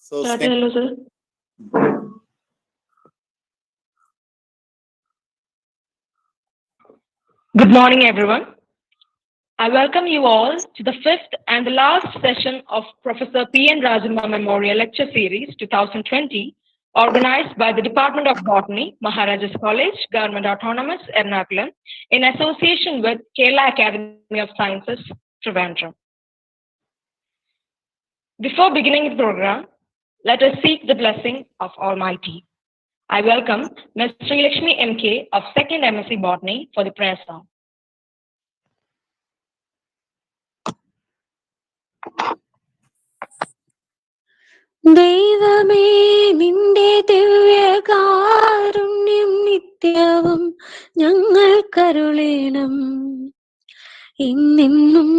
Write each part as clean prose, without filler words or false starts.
So, hello, sir. Good morning, everyone. I welcome you all to the fifth and the last session of Professor P.N. Rajamma Memorial Lecture Series 2020, organized by the Department of Botany, Maharaja's College, Government Autonomous, Ernakulam, in association with Kerala Academy of Sciences, Trivandrum. Before beginning the program, let us seek the blessing of Almighty. I welcome Ms. Sri Lakshmi M.K. of 2nd MSc Botany for the prayer song. ദൈവമേ നിന്റെ ദിവ്യകാരുണ്യം നിത്യവും ഞങ്ങൾ കരുളേണം. ഇന്നെന്നും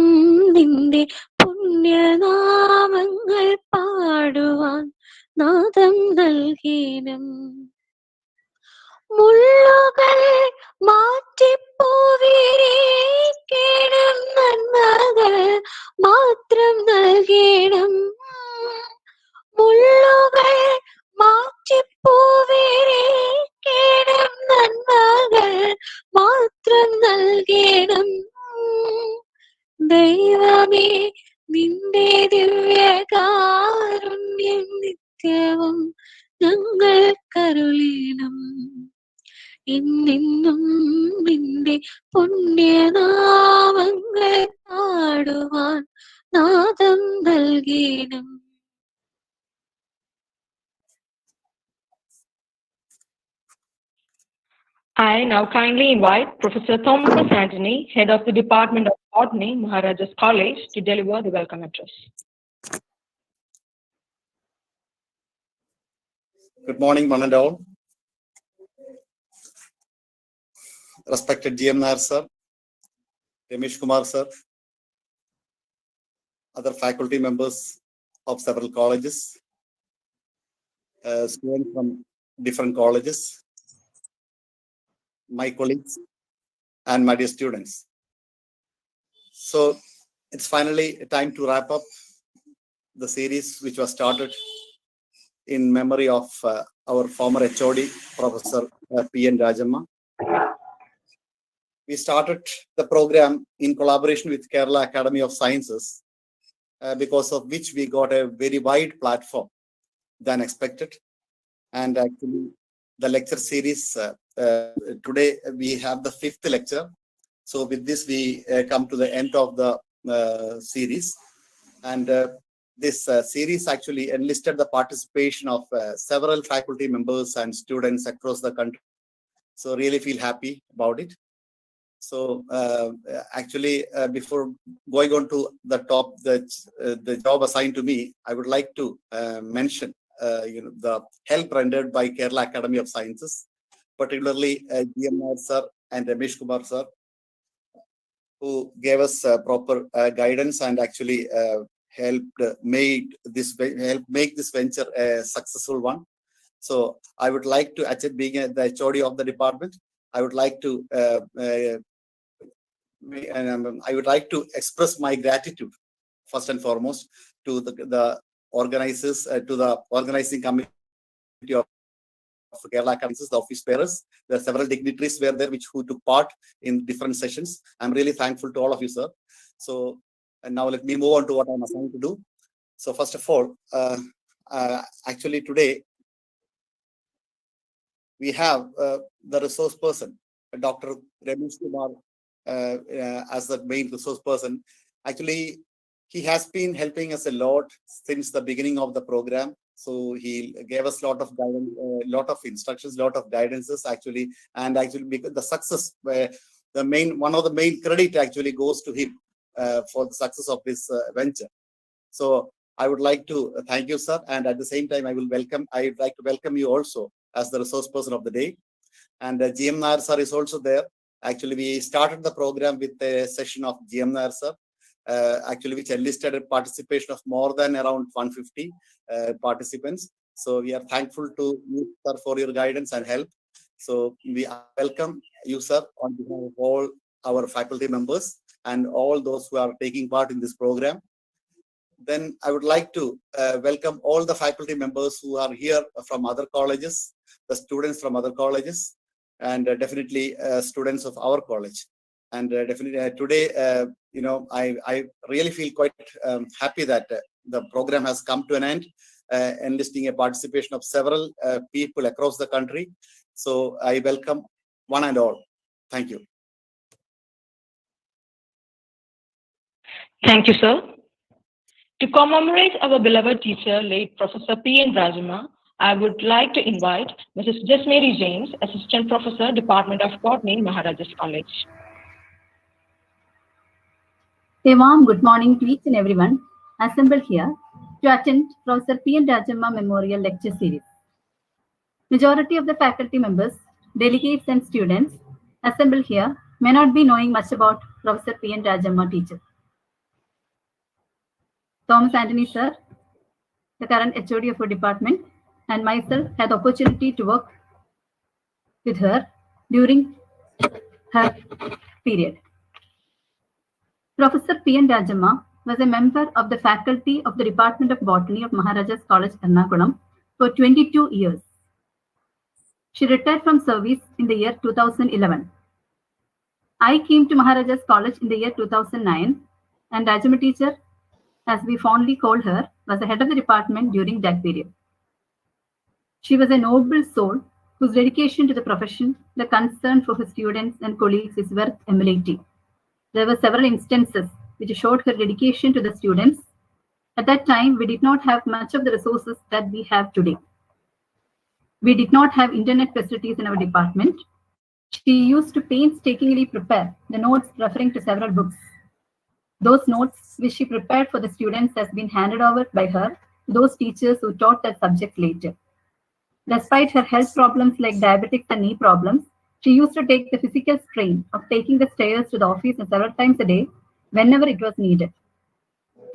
നിന്റെ പുണ്യനാമങ്ങൾ പാടുവാൻ നാദം നൽകീനം. മുള്ളുകൾ മാറ്റിപ്പോവിരിക്കണം, നന്മകൾ മാത്രം നൽകണം. മുള്ളുകൾ മാറ്റിപ്പോവിരിക്കണം, നന്മകൾ മാത്രം നൽകണം. ദൈവമേ നിന്റെ ദിവ്യകാരുണ്യം നിത്യവും ഞങ്ങൾ കരുളീണം. ഇന്നെന്നും നിന്റെ പുണ്യനാമങ്ങൾ പാടുവാൻ നാദം നൽകീണം. I now kindly invite Professor Thomas Anthony, Head of the Department of Botany, Maharaja's College, to deliver the welcome address. good morning, one and all. Respected GM Nehru sir, Rameshkumar sir, other faculty members of several colleges, students from different colleges, my colleagues, and my dear students. So it's finally time to wrap up the series which was started in memory of our former HOD, Professor P.N. Rajamma. We started the program in collaboration with Kerala Academy of Sciences, because of which we got a very wide platform than expected. And actually, the lecture series, today we have the 5th lecture. So with this, we come to the end of the series. And this series actually enlisted the participation of several faculty members and students across the country. So really feel happy about it. So actually, before going on to the top, the job assigned to me, I would like to mention the help rendered by Kerala Academy of Sciences, particularly GM Nehru sir and Rameshkumar sir, who gave us proper guidance and actually helped make this venture a successful one. So I would like to, being the HOD of the department, I would like to express my gratitude first and foremost to the organizers, to the organizing committee of Kerala Academy, the office bearers. There are several dignitaries were there who took part in different sessions. I'm really thankful to all of you, sir. So, and now let me move on to what I'm assigned to do. So first of all, actually today, we have the resource person, Dr. Rameshkumar, as the main resource person. Actually, he has been helping us a lot since the beginning of the program. So he gave us a lot of guidance, lot of instructions, lot of guidances actually, and actually because the success, one of the main credit actually goes to him for the success of this venture. So I would like to thank you, sir, and at the same time I would like to welcome you also as the resource person of the day. And GM Nehru sir is also there. Actually, we started the program with a session of GM Nehru sir, actually which enlisted a participation of more than around 150 participants. So we are thankful to you, sir, for your guidance and help. So we welcome you, sir, on behalf of all our faculty members and all those who are taking part in this program. then I would like to welcome all the faculty members who are here from other colleges, the students from other colleges, and definitely students of our college. And definitely today, I really feel quite happy that the program has come to an end, enlisting a participation of several people across the country. So I welcome one and all. Thank you. Thank you, sir. To commemorate our beloved teacher, late Professor P.N. Rajama, I would like to invite Mrs. Jasmary James, Assistant Professor, Department of Botany, Maharaja's College. A warm good morning to each and everyone assembled here to attend Professor P.N. Rajama Memorial Lecture Series. Majority of the faculty members, delegates and students assembled here may not be knowing much about Professor P.N. Rajama teacher. Thomas Anthony sir, the current HOD of our department, and myself had the opportunity to work with her during her period. Professor P.N. Rajama was a member of the faculty of the Department of Botany of Maharaja's College, Ernakulam for 22 years. She retired from service in the year 2011. I came to Maharaja's College in the year 2009, and Rajama teacher, as we fondly called her, was the head of the department during that period. She was a noble soul whose dedication to the profession, the concern for her students and colleagues is worth emulating. There were several instances which showed her dedication to the students. At that time, we did not have much of the resources that we have today. We did not have internet facilities in our department. She used to painstakingly prepare the notes referring to several books. Those notes which she prepared for the students has been handed over by her to those teachers who taught that subject later. Despite her health problems like diabetics and knee problems, she used to take the physical strain of taking the stairs to the office several times a day whenever it was needed.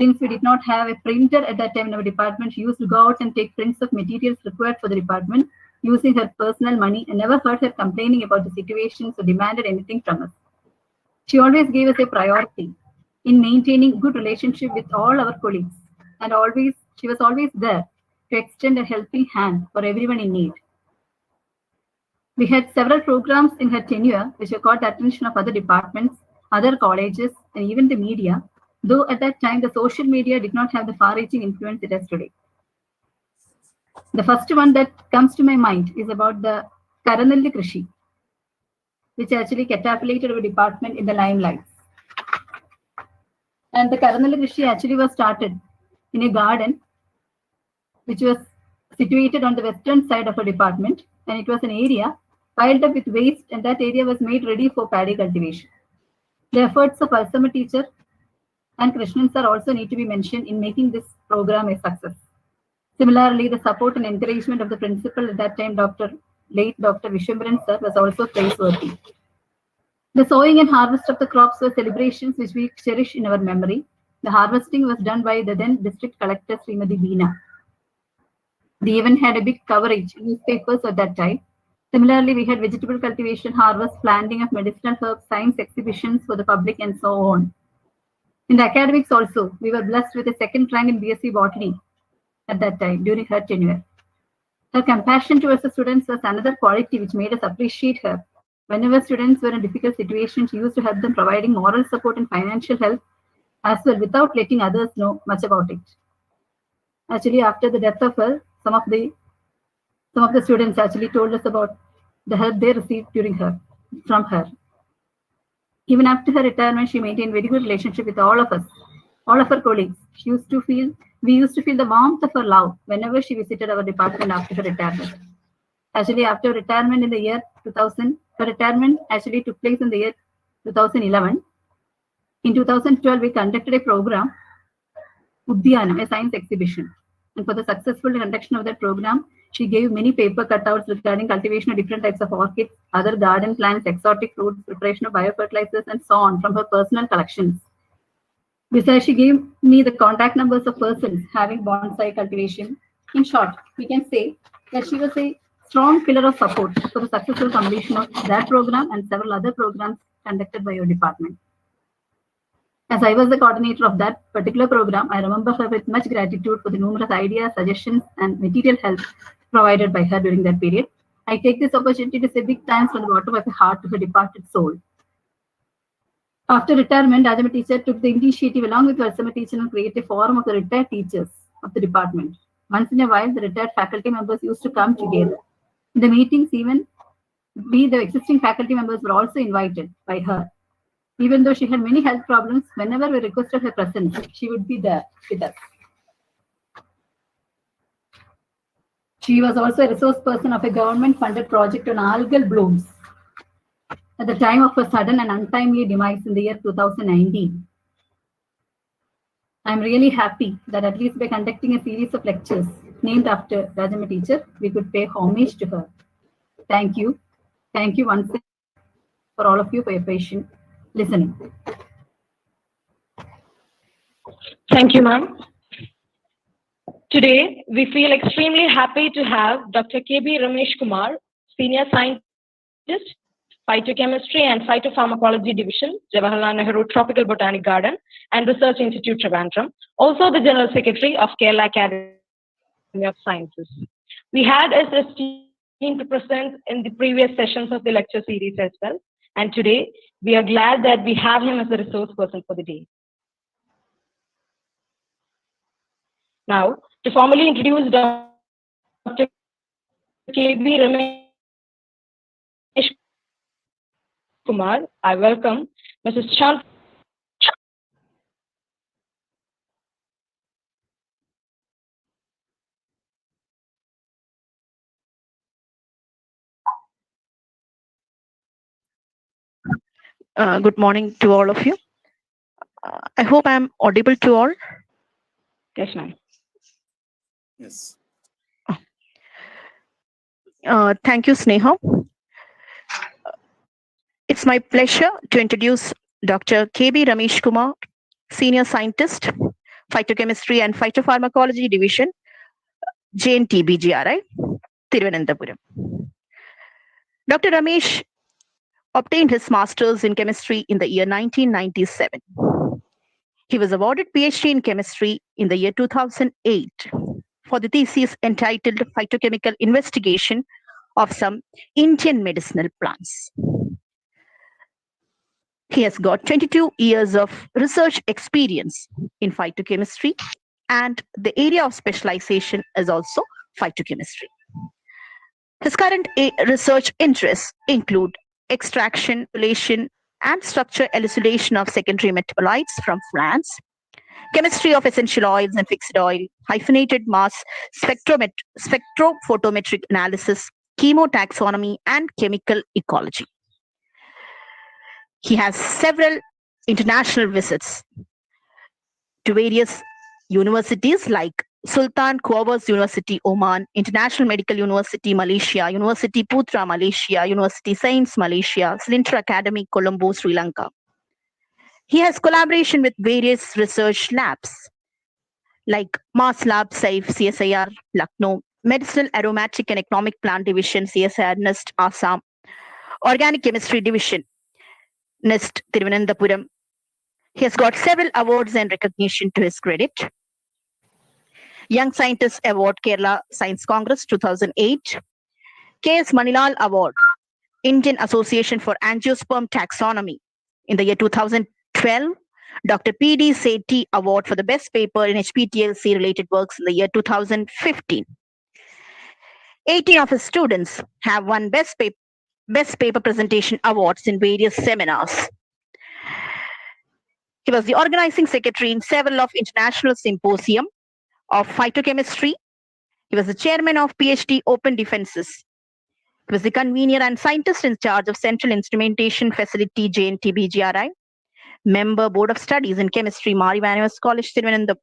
Since we did not have a printer at that time in our department, she used to go out and take prints of materials required for the department using her personal money, and never heard her complaining about the situations or demanded anything from us. She always gave us a priority in maintaining good relationship with all our colleagues, and she was always there to extend a helping hand for everyone in need. We had several programs in her tenure which caught the attention of other departments, other colleges, and even the media, though at that time the social media did not have the far-reaching influence it has today. The first one that comes to my mind is about the Karanalli Krishi, which actually catapulted our department in the limelight. And the Karanalli Krishi actually was started in a garden which was situated on the western side of our department, and it was an area piled up with waste, and that area was made ready for paddy cultivation. The efforts of Alsama teacher and Krishnan sir also need to be mentioned in making this program a success. Similarly, the support and encouragement of the principal at that time, late Dr. Vishwambaran sir, was also praiseworthy. The sowing and harvest of the crops were celebrations which we cherish in our memory. The harvesting was done by the then district collector Srimati Beena. The event had a big coverage in newspapers at that time. Similarly, we had vegetable cultivation, harvest, planting of medicinal herbs, science exhibitions for the public, and so on. In the academics also, we were blessed with a second rank in BSc Botany at that time during her tenure. Her compassion towards the students was another quality which made us appreciate her. Whenever students were in difficult situations, she used to help them, providing moral support and financial help as well, without letting others know much about it. Actually, after the death of her, some of the students actually told us about the help they received from her. Even after her retirement, she maintained very good relationship with all of us, all of her colleagues. We used to feel the warmth of her love whenever she visited our department after her retirement. Actually, after retirement in the year 2000, her retirement actually took place in the year 2011. In 2012, we conducted a program, Udyanam, a science exhibition. And for the successful conduction of that program, she gave many paper cutouts regarding cultivation of different types of orchids, other garden plants, exotic fruits, preparation of biofertilizers, and so on from her personal collections. Besides, she gave me the contact numbers of persons having bonsai cultivation. In short, we can say that she was a strong pillar of support for the successful completion of that program and several other programs conducted by your department. As I was the coordinator of that particular program, I remember her with much gratitude for the numerous ideas, suggestions, and material help provided by her during that period. I take this opportunity to say big thanks from the bottom of my heart to her departed soul. After retirement, Rajama teacher took the initiative along with Varsama teacher to create a forum of the retired teachers of the department. Once in a while, the retired faculty members used to come together. In the meetings, even the existing faculty members were also invited by her. Even though she had many health problems, whenever we requested her presence, she would be there with us. She was also a resource person of a government-funded project on algal blooms at the time of her sudden and untimely demise in the year 2019. I'm really happy that at least by conducting a series of lectures named after Rajama teacher, we could pay homage to her. Thank you. Thank you once again for all of you for your patient listening. Thank you, ma'am. Today, we feel extremely happy to have Dr. K.B. Rameshkumar, Senior Scientist, Phytochemistry and Phytopharmacology Division, Jawaharlal Nehru Tropical Botanic Garden and Research Institute, Trivandrum, also the General Secretary of Kerala Academy of Sciences. We had as esteemed to present in the previous sessions of the lecture series as well, and today we are glad that we have him as a resource person for the day. Now, to formally introduce Dr. K.B. Rameshkumar, I welcome Mrs. Shant. Good morning to all of you. I hope I'm audible to all. Yes, ma'am. Yes. Thank you, Sneha. It's my pleasure to introduce Dr. K.B. Rameshkumar, Senior Scientist, Phytochemistry and Phytopharmacology Division, JNTBGRI, Thiruvananthapuram. Dr. Ramesh obtained his master's in chemistry in the year 1997. He was awarded PhD in chemistry in the year 2008 for the thesis entitled Phytochemical Investigation of some Indian medicinal plants. He has got 22 years of research experience in phytochemistry, and the area of specialization is also phytochemistry. His current research interests include extraction, isolation, and structure elucidation of secondary metabolites from plants, chemistry of essential oils and fixed oil, hyphenated mass spectrophotometric analysis, chemotaxonomy, and chemical ecology. He has several international visits to various universities like Sultan Qaboos University, Oman, International Medical University, Malaysia, University Putra, Malaysia, University Saints, Malaysia, Slintra Academy, Colombo, Sri Lanka. He has collaboration with various research labs like Mass Lab, SAFE, CSIR, Lucknow, Medicinal Aromatic and Economic Plant Division, CSIR, NEST, Assam, Organic Chemistry Division, NEST, Thiruvananthapuram. He has got several awards and recognition to his credit. Young Scientist Award, Kerala Science Congress 2008. K.S. Manilal Award, Indian Association for Angiosperm Taxonomy in the year 2012. Dr. P.D. Sethi Award for the Best Paper in HPTLC related works in the year 2015. 18 of his students have won Best Paper Presentation Awards in various seminars. He was the organizing secretary in several of international symposium of phytochemistry. He was the chairman of PhD Open Defenses. He was the convener and scientist in charge of Central Instrumentation Facility JNTBGRI, member Board of Studies in Chemistry, Marivanas College, Thiruvananthapuram.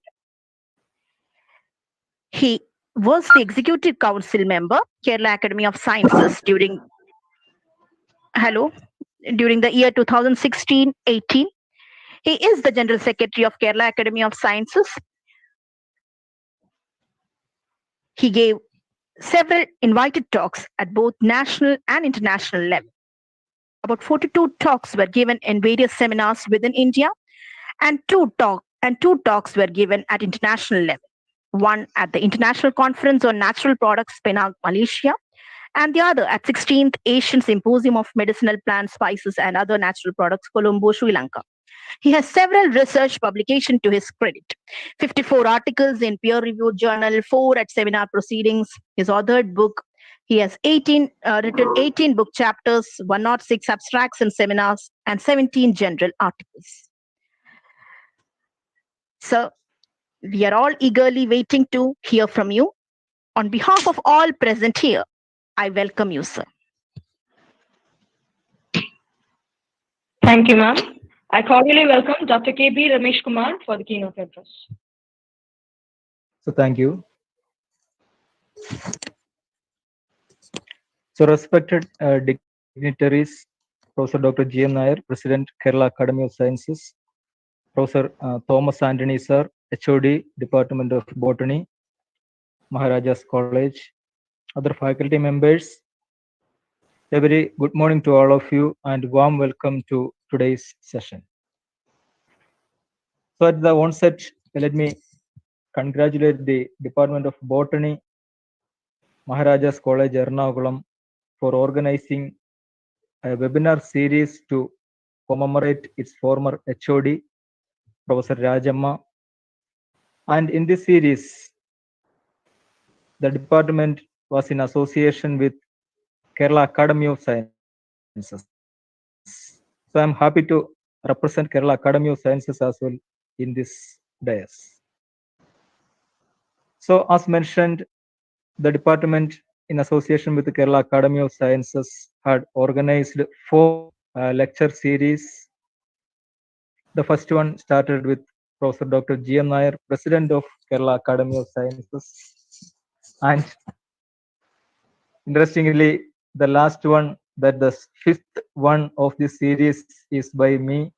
He was the Executive Council member, Kerala Academy of Sciences during the year 2016-18. He is the General Secretary of Kerala Academy of Sciences. He gave several invited talks at both national and international level. About 42 talks were given in various seminars within India and two talks were given at international level. One at the International Conference on Natural Products, Penang, Malaysia, and the other at 16th Asian Symposium of Medicinal Plants, Spices, and Other Natural Products, Colombo, Sri Lanka. He has several research publications to his credit: 54 articles in peer-reviewed journal, 4 at seminar proceedings. His authored book, he has written 18 book chapters, 106 abstracts and seminars, and 17 general articles. So we are all eagerly waiting to hear from you. On behalf of all present here, I welcome you, sir. Thank you, ma'am. I cordially welcome Dr. K.B. Rameshkumar for the keynote address. So thank you. So respected dignitaries, Professor Dr. G.M. Nair, President, Kerala Academy of Sciences, Professor Thomas Anthony, sir, HOD, Department of Botany, Maharaja's College, other faculty members, a very good morning to all of you and warm welcome to today's session. So at the onset, let me congratulate the Department of Botany, Maharaja's College, Ernakulam, for organizing a webinar series to commemorate its former HOD, Professor Rajamma. And in this series, the department was in association with Kerala Academy of Sciences. So I'm happy to represent Kerala Academy of Sciences as well in this dais. So as mentioned, the department in association with the Kerala Academy of Sciences had organized 4 lecture series. The first one started with Professor Dr. G.M. Nair, President of Kerala Academy of Sciences. And interestingly, the last one, that the 5th one of this series is by me,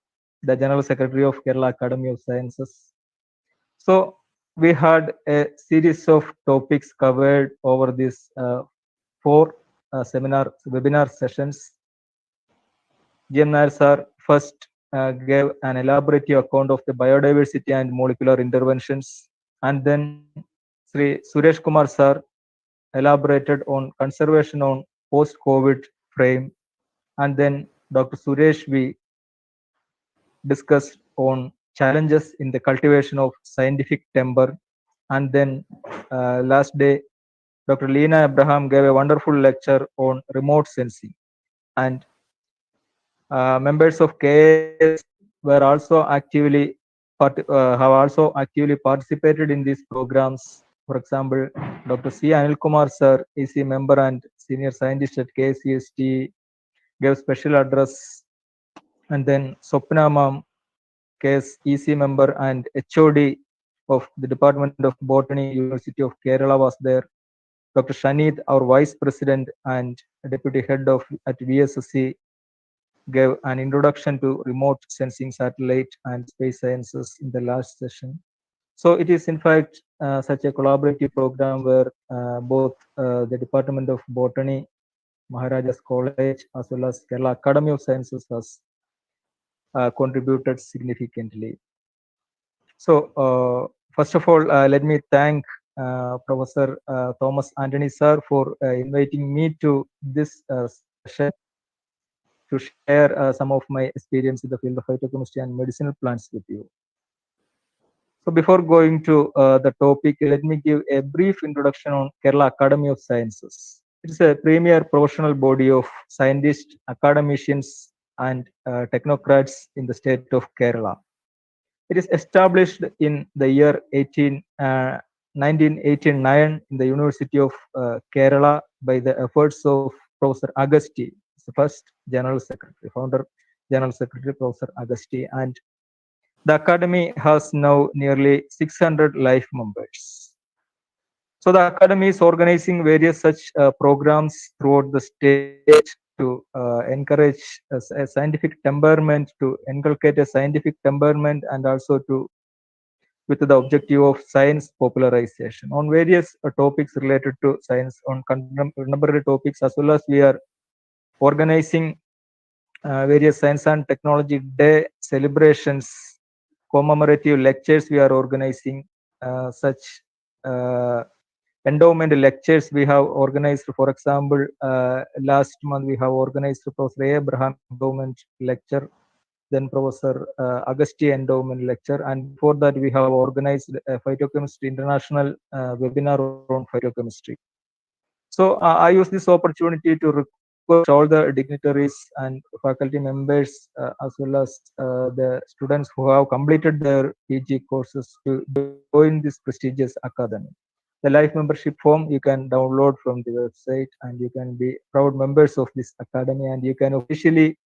the General Secretary of Kerala Academy of Sciences. So we had a series of topics covered over these 4 webinar sessions. G.M. Nair sir first gave an elaborative account of the biodiversity and molecular interventions, and then Sri Suresh Kumar sir elaborated on conservation on post-COVID frame, and then Dr. Suresh we discussed on challenges in the cultivation of scientific timber, and then last day Dr. Leena Abraham gave a wonderful lecture on remote sensing, and members of KS were also actively have also actively participated in these programs. For example, Dr. C. Anil Kumar sir, EC member and senior scientist at KCST, gave special address, and then Sopna Ma'am, KS EC member and HOD of the Department of Botany, University of Kerala, was there. Dr. Shanid, our vice president and deputy head of at VSSC, gave an introduction to remote sensing satellite and space sciences in the last session. So it is in fact such a collaborative program where both the Department of Botany, Maharaja's College, as well as Kerala Academy of Sciences has contributed significantly. So first of all, let me thank Professor Thomas Anthony sir for inviting me to this session to share some of my experience in the field of phytochemistry and medicinal plants with you. So before going to the topic, let me give a brief introduction on Kerala Academy of Sciences. It is a premier professional body of scientists, academicians, and technocrats in the state of Kerala. It is established in the year 1989 in the University of Kerala by the efforts of Professor Agasti, the first General Secretary, founder General Secretary Professor Agasti, and the Academy has now nearly 600 life members. So the Academy is organizing various such programs throughout the state to encourage a scientific temperament, to inculcate a scientific temperament, and also to with the objective of science popularization on various topics related to science, on contemporary topics, as well as we are organizing various science and technology day celebrations commemorative lectures we are organizing, such uh, endowment lectures we have organized. For example, last month we have organized Professor Abraham endowment lecture, then Professor Agusty endowment lecture, and before that we have organized a Phytochemistry International webinar on phytochemistry. So I use this opportunity to request all the dignitaries and faculty members, as well as the students who have completed their PG courses, to join this prestigious academy. The life membership form you can download from the website, and you can be proud members of this academy, and you can officially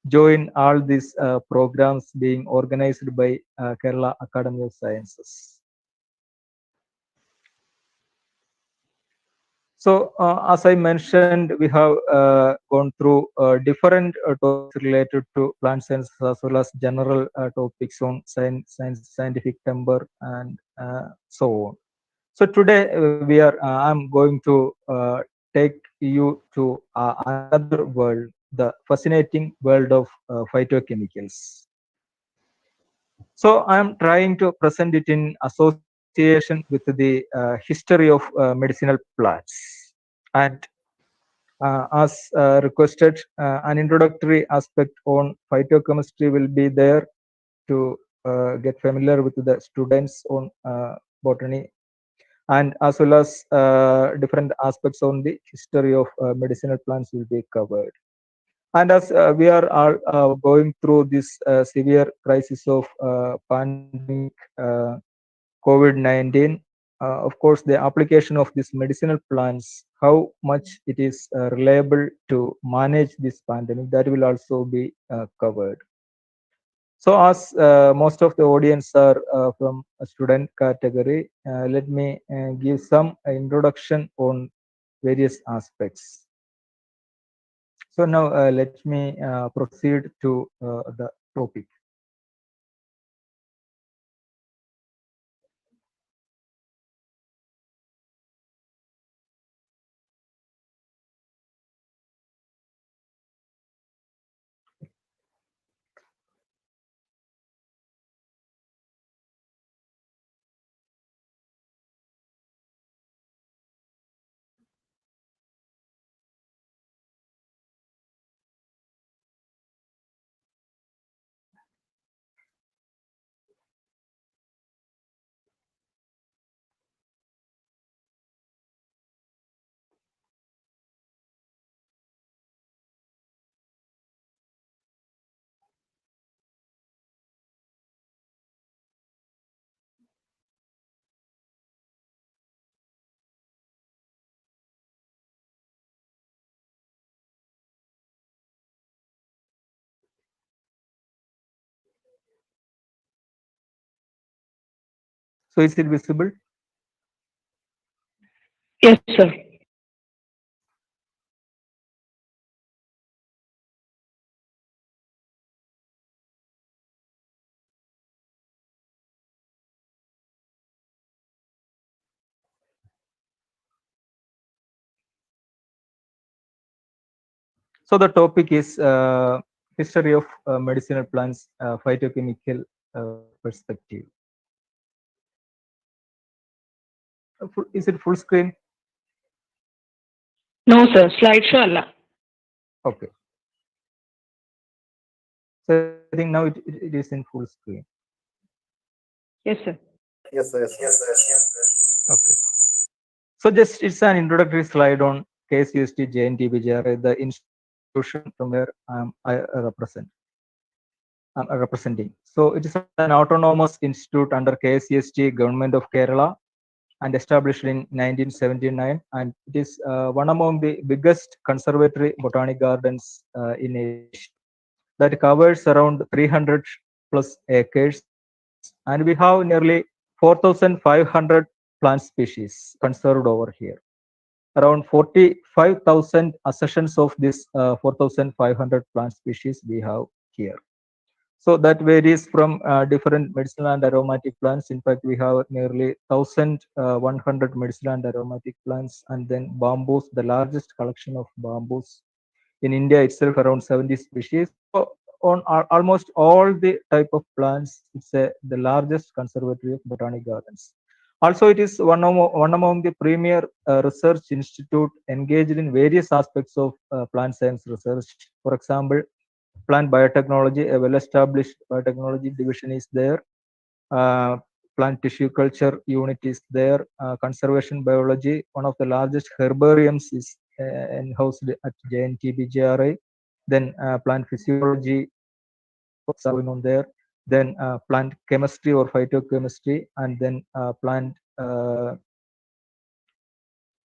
join all these programs being organized by Kerala Academy of Sciences. So, as I mentioned, we have gone through different topics related to plant science, as well as general topics on scientific temper, and so on. So today I'm going to take you to another world, the fascinating world of phytochemicals. So I'm trying to present it in association with the history of medicinal plants. And as requested, an introductory aspect on phytochemistry will be there to get familiar with the students on botany, and as well as different aspects on the history of medicinal plants will be covered. And as we are all going through this severe crisis of pandemic COVID-19, of course, the application of these medicinal plants, how much it is reliable to manage this pandemic, that will also be covered. So as most of the audience are from a student category, let me give some introduction on various aspects. So now let me proceed to the topic. So is it visible? Yes, sir. So the topic is history of medicinal plants, phytochemical perspective. Is it full screen? No, sir. Slideshow alla. Okay. So I think now it is in full screen. Yes, sir. Yes, yes. Okay. So just it's an introductory slide on KSUST JNT Vijayara, the institution from where I'm representing. So it is an autonomous institute under KSUST Government of Kerala, and established in 1979, and it is one among the biggest conservatory botanic gardens in Asia, that covers around 300 plus acres, and we have nearly 4,500 plant species conserved over here. Around 45,000 accessions of this 4,500 plant species we have here. So that varies from different medicinal and aromatic plants. In fact, we have nearly 1,100 medicinal and aromatic plants, and then bamboos, the largest collection of bamboos in India itself, around 70 species. So on almost all the type of plants. It's the largest conservatory of botanic gardens. Also, it is one among the premier research institute engaged in various aspects of plant science research. For example, plant biotechnology, a well-established biotechnology division is there. Plant tissue culture unit is there. Conservation biology, one of the largest herbariums is housed at JNTBJRI. Then plant physiology going on there. Then plant chemistry or phytochemistry, and then plant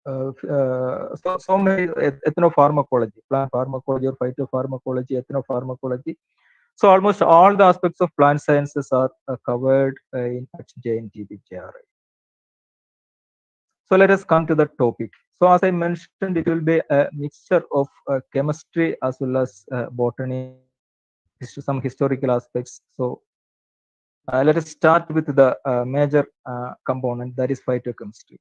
so many ethnopharmacology, plant pharmacology or phytopharmacology, ethnopharmacology. So almost all the aspects of plant sciences are covered in JNTBJRI. So let us come to the topic. So as I mentioned, it will be a mixture of chemistry as well as botany, some historical aspects. So let us start with the major component, that is phytochemistry.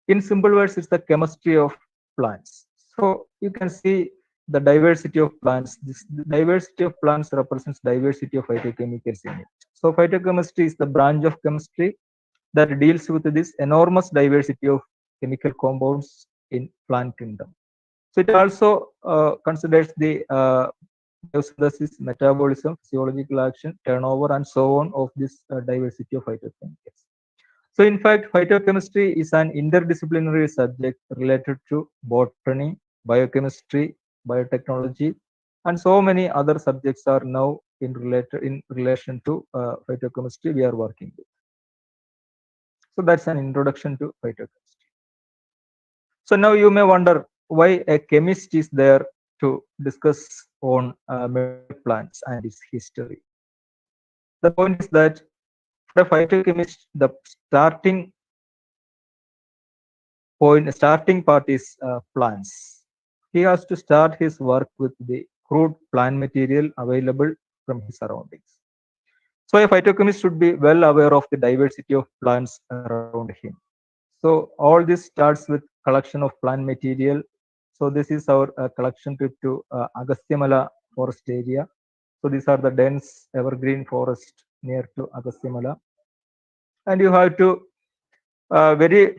In simple words, it's the chemistry of plants. So you can see the diversity of plants. This the diversity of plants represents diversity of phytochemicals in it. So phytochemistry is the branch of chemistry that deals with this enormous diversity of chemical compounds in plant kingdom. So it also considers the biosynthesis, metabolism, physiological action, turnover, and so on of this diversity of phytochemicals. So in fact, phytochemistry is an interdisciplinary subject related to botany, biochemistry, biotechnology, and so many other subjects are now in relation to phytochemistry we are working with. So that's an introduction to phytochemistry. So now you may wonder why a chemist is there to discuss on medicinal plants and its history. The point is that for a phytochemist, the starting part is plants. He has to start his work with the crude plant material available from his surroundings. So a phytochemist should be well aware of the diversity of plants around him. So all this starts with collection of plant material. So this is our collection trip to Agasthyamala forest area. So these are the dense evergreen forest near to Agasthyamala. And you have to very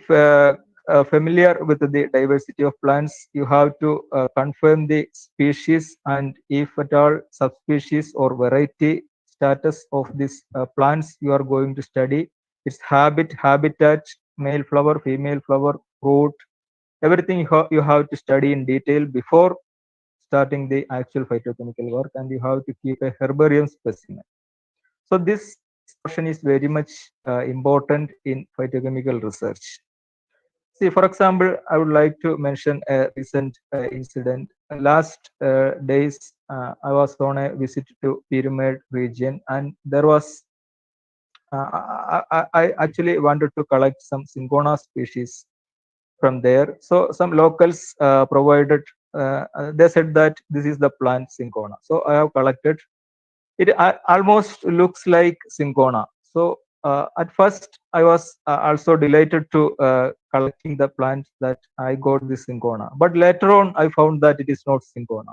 familiar with the diversity of plants. You have to confirm the species and if at all subspecies or variety status of these plants you are going to study, its habitat, male flower, female flower, fruit, everything you have to study in detail before starting the actual phytochemical work, and you have to keep a herbarium specimen. So this portion is very much important in phytochemical research. See, for example, I would like to mention a recent incident. Last days, I was on a visit to Pyramid region, and there was I actually wanted to collect some cinchona species from there. So some locals provided. They said that this is the plant cinchona. So I have collected. It almost looks like cinchona. So at first, I was also delighted to collecting the plant that I got this cinchona. But later on, I found that it is not cinchona.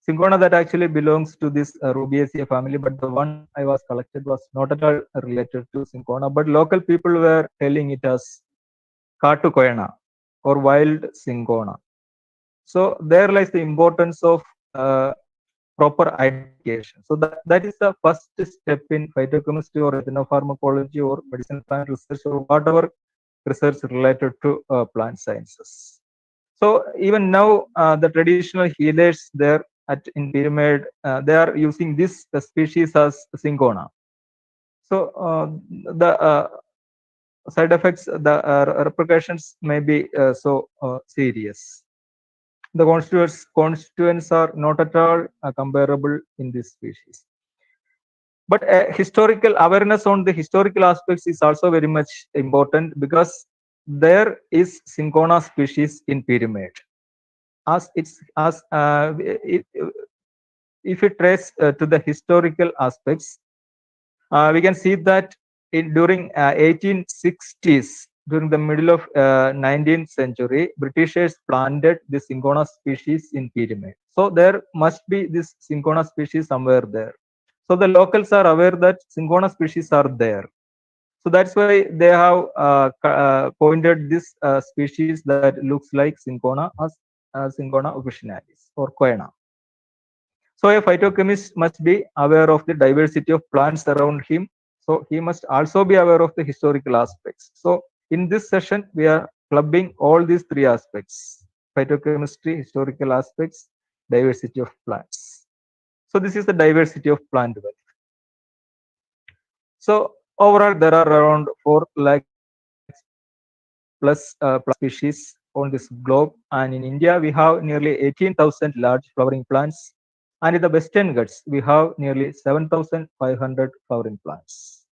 Cinchona that actually belongs to this Rubiaceae family, but the one I was collected was not at all related to cinchona. But local people were telling it as Katukoyana or wild cinchona. So there lies the importance of proper identification. So that is the first step in phytochemistry or ethnopharmacology or medicinal plant research or whatever research related to plant sciences. So even now, the traditional healers there in Pyramid, they are using this species as cinchona. So the side effects, the repercussions may be so serious. The constituents are not at all comparable in this species. But historical awareness on the historical aspects is also very much important because there is cinchona species in Pyramid. If we trace to the historical aspects, we can see that during 1860s, during the middle of 19th century, Britishers planted the cinchona species in Pyramid. So there must be this cinchona species somewhere there. So the locals are aware that cinchona species are there. So that's why they have pointed this species that looks like cinchona as Cinchona officinalis or Quena. So a phytochemist must be aware of the diversity of plants around him. So he must also be aware of the historical aspects. So in this session, we are clubbing all these three aspects: phytochemistry, historical aspects, diversity of plants. So this is the diversity of plant wealth. So overall, there are around 4 lakhs plus plant species on this globe, and in India we have nearly 18,000 large flowering plants, and in the Western Ghats we have nearly 7,500 flowering plants.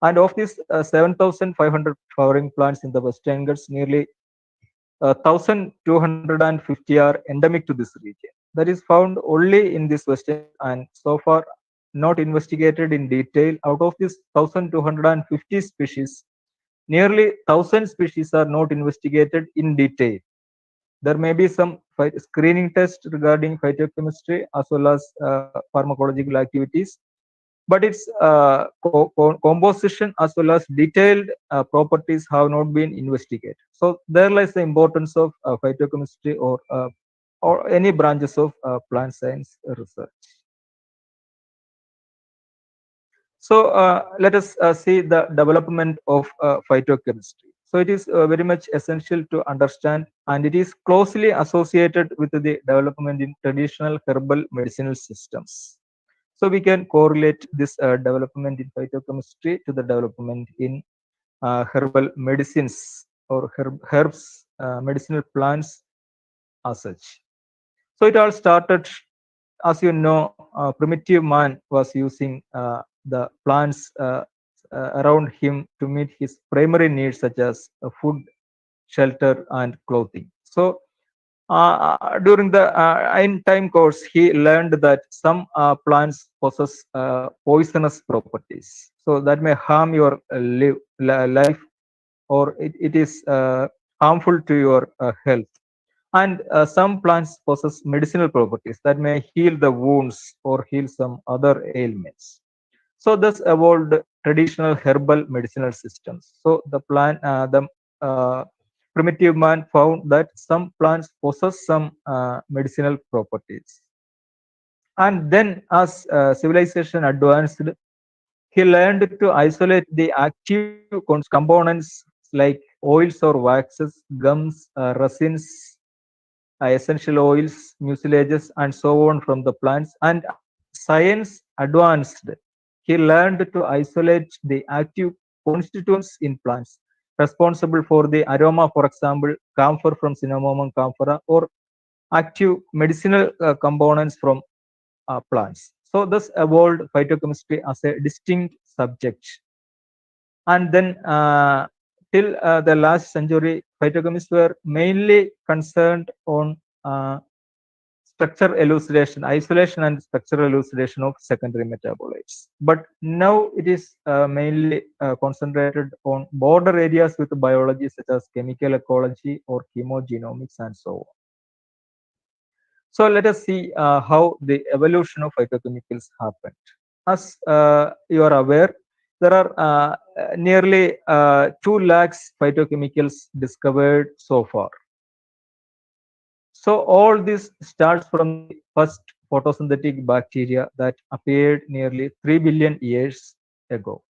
And of these 7,500 flowering plants in the Western Ghats, nearly 1,250 are endemic to this region. That is found only in this Western and so far not investigated in detail. Out of these 1,250 species, nearly 1,000 species are not investigated in detail. There may be some screening test regarding phytochemistry as well as pharmacological activities, but its composition as well as detailed properties have not been investigated. So there lies the importance of phytochemistry or any branches of plant science research. So let us see the development of phytochemistry. So it is very much essential to understand, and it is closely associated with the development in traditional herbal medicinal systems. So we can correlate this development in phytochemistry to the development in herbal medicines or herbs, medicinal plants as such. So it all started, as you know, primitive man was using the plants around him to meet his primary needs such as food, shelter, and clothing. So during the in time course, he learned that some plants possess poisonous properties, so that may harm your life, or it is harmful to your health. And some plants possess medicinal properties that may heal the wounds or heal some other ailments. So thus evolved traditional herbal medicinal systems. So the primitive man found that some plants possess some medicinal properties. And then as civilization advanced, he learned to isolate the active components like oils or waxes, gums, resins, essential oils, mucilages, and so on from the plants. And as science advanced, he learned to isolate the active constituents in plants responsible for the aroma, for example, camphor from Cinnamomum camphora, or active medicinal components from plants. So thus evolved phytochemistry as a distinct subject. And then till the last century, phytochemists were mainly concerned on structure elucidation, isolation and structural elucidation of secondary metabolites. But now it is mainly concentrated on border areas with biology such as chemical ecology or chemogenomics and so on. So let us see how the evolution of phytochemicals happened. As you are aware, there are nearly 2 lakhs phytochemicals discovered so far. So all this starts from the first photosynthetic bacteria that appeared nearly 3 billion years ago.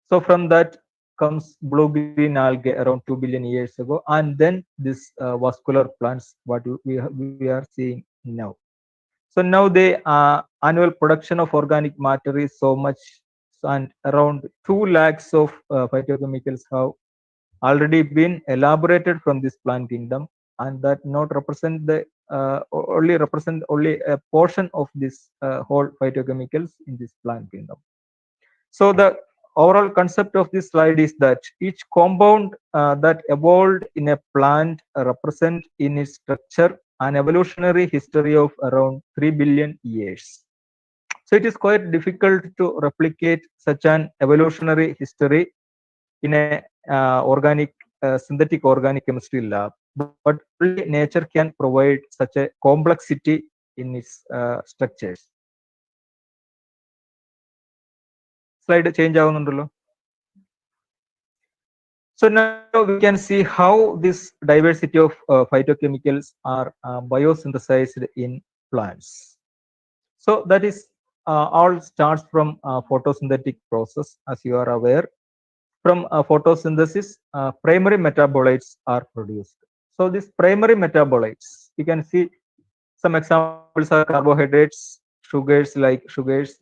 So from that comes blue-green algae around 2 billion years ago, and then this vascular plants, what we are seeing now. So now the annual production of organic matter is so much, and around 2 lakhs of phytochemicals have already been elaborated from this plant kingdom, and that not represent the only a portion of this whole phytochemicals in this plant kingdom. So the overall concept of this slide is that each compound that evolved in a plant represent in its structure an evolutionary history of around 3 billion years. So it is quite difficult to replicate such an evolutionary history in a synthetic organic chemistry lab. but only nature can provide such a complexity in its structures. Slide change ആവുന്നുണ്ടല്ലോ. So now we can see how this diversity of phytochemicals are biosynthesized in plants. So that is all starts from photosynthetic process, as you are aware. From photosynthesis, primary metabolites are produced. So these primary metabolites, you can see some examples are carbohydrates, sugars,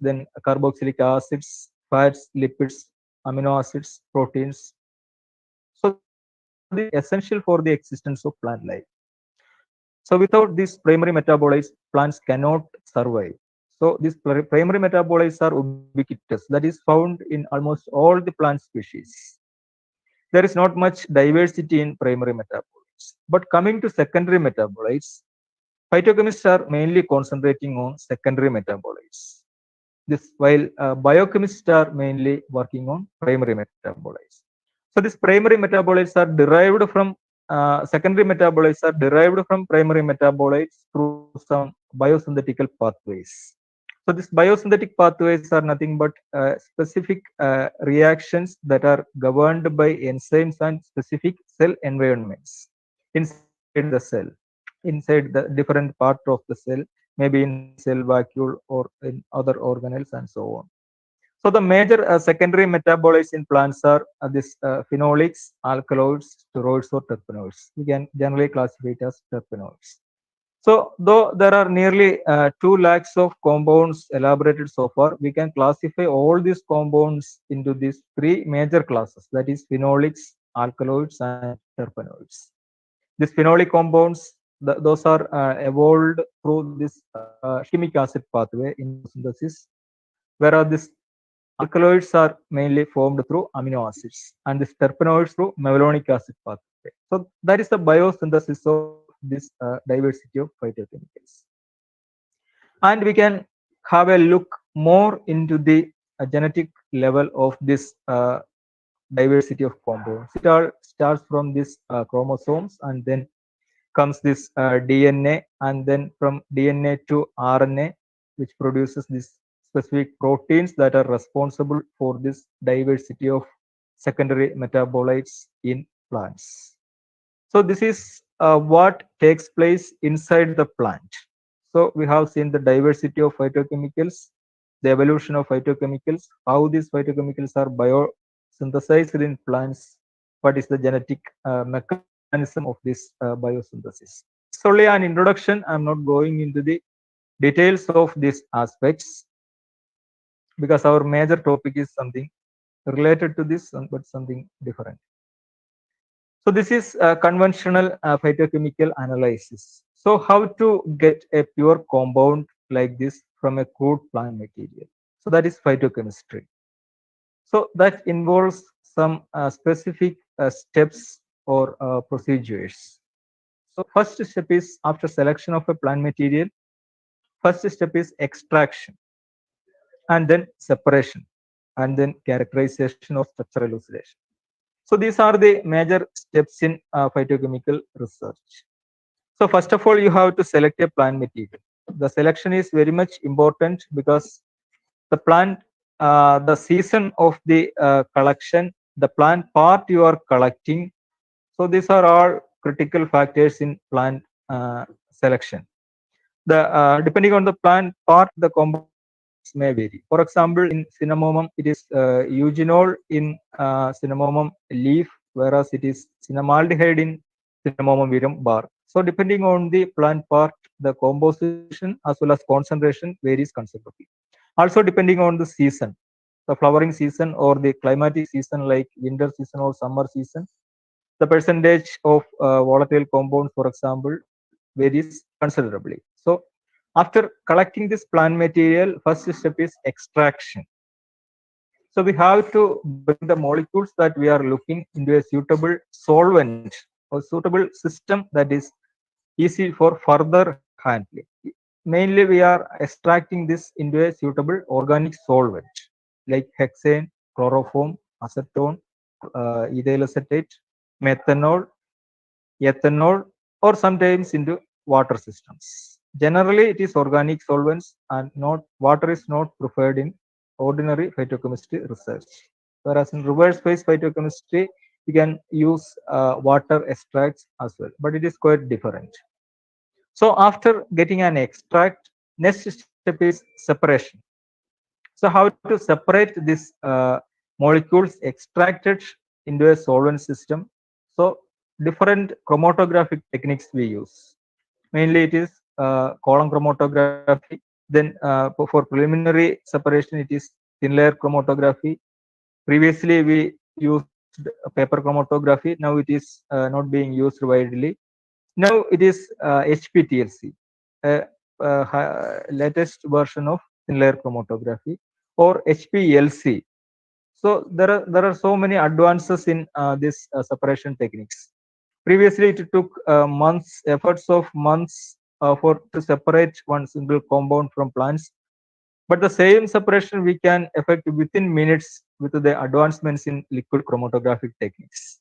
then carboxylic acids, fats, lipids, amino acids, proteins. So these are the essential for the existence of plant life. So without these primary metabolites, plants cannot survive. So these primary metabolites are ubiquitous, that is found in almost all the plant species. There is not much diversity in primary metabolites. But coming to secondary metabolites, phytochemists are mainly concentrating on secondary metabolites. This while biochemists are mainly working on primary metabolites. So these primary metabolites are derived from secondary metabolites are derived from primary metabolites through some biosynthetical pathways. So these biosynthetic pathways are nothing but specific reactions that are governed by enzymes and specific cell environments inside the cell, inside the different part of the cell, maybe in cell vacuole or in other organelles and so on. So the major secondary metabolites in plants are this phenolics, alkaloids, steroids, or terpenoids. We can generally classify it as terpenoids. So though there are nearly 2 lakhs of compounds elaborated so far, we can classify all these compounds into these 3 major classes, that is phenolics, alkaloids, and terpenoids. These phenolic compounds, those are evolved through this chemic acid pathway in photosynthesis, whereas these alkaloids are mainly formed through amino acids, and these terpenoids through malonic acid pathway. So that is the biosynthesis of this diversity of phytochemicals. And we can have a look more into the genetic level of this diversity of compounds. It all starts from this chromosomes, and then comes this DNA, and then from DNA to RNA, which produces this specific proteins that are responsible for this diversity of secondary metabolites in plants. So this is what takes place inside the plant. So we have seen the diversity of phytochemicals, the evolution of phytochemicals, how these phytochemicals are biosynthesized in plants, what is the genetic mechanism of this biosynthesis. It's only an introduction. I'm not going into the details of these aspects because our major topic is something related to this, but something different. So this is a conventional phytochemical analysis. So how to get a pure compound like this from a crude plant material? So that is phytochemistry. So that involves some specific steps or procedures. So first step is, after selection of a plant material, first step is extraction, and then separation, and then characterization or structural elucidation. So these are the major steps in phytochemical research. So first of all, you have to select a plant material. The selection is very much important because the plant, the season of the collection, the plant part you are collecting. So these are all critical factors in plant selection. The depending on the plant part, the compounds may vary. For example, in cinnamomum, it is eugenol in cinnamomum leaf, whereas it is cinnamaldehyde in cinnamomum verum bark. So depending on the plant part, the composition as well as concentration varies considerably. Also depending on the season, the flowering season or the climatic season like winter season or summer season, the percentage of volatile compounds, for example, varies considerably. So after collecting this plant material, first step is extraction. So we have to bring the molecules that we are looking into a suitable solvent or suitable system that is easy for further handling. Mainly we are extracting this into a suitable organic solvent like hexane, chloroform, acetone, ethyl acetate, methanol, ethanol, or sometimes into water systems. Generally, it is organic solvents and not water is not preferred in ordinary phytochemistry research. Whereas in reverse phase phytochemistry, you can use water extracts as well, but it is quite different. So after getting an extract, next step is separation. So how to separate these molecules extracted into a solvent system? So different chromatographic techniques we use. Mainly it is column chromatography. Then for preliminary separation, it is thin layer chromatography. Previously we used paper chromatography. Now it is not being used widely. Now it is HPTLC, a, latest version of thin layer chromatography, or HPLC. So there are so many advances in this separation techniques. Previously, it took months, efforts of months for to separate one single compound from plants. But the same separation we can effect within minutes with the advancements in liquid chromatographic techniques.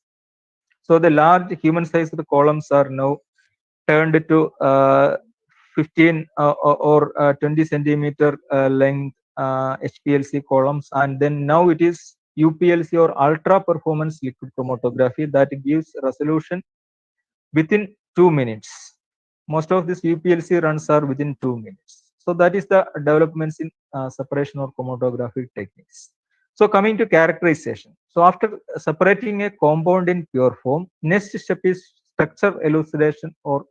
So the large human-sized columns are now turned to 15 or 20 centimeter length HPLC columns, and then now it is UPLC or ultra performance liquid chromatography that gives resolution within 2 minutes. Most of these UPLC runs are within 2 minutes. So that is the developments in separation or chromatographic techniques. So coming to characterization. So after separating a compound in pure form, next step is structure elucidation, or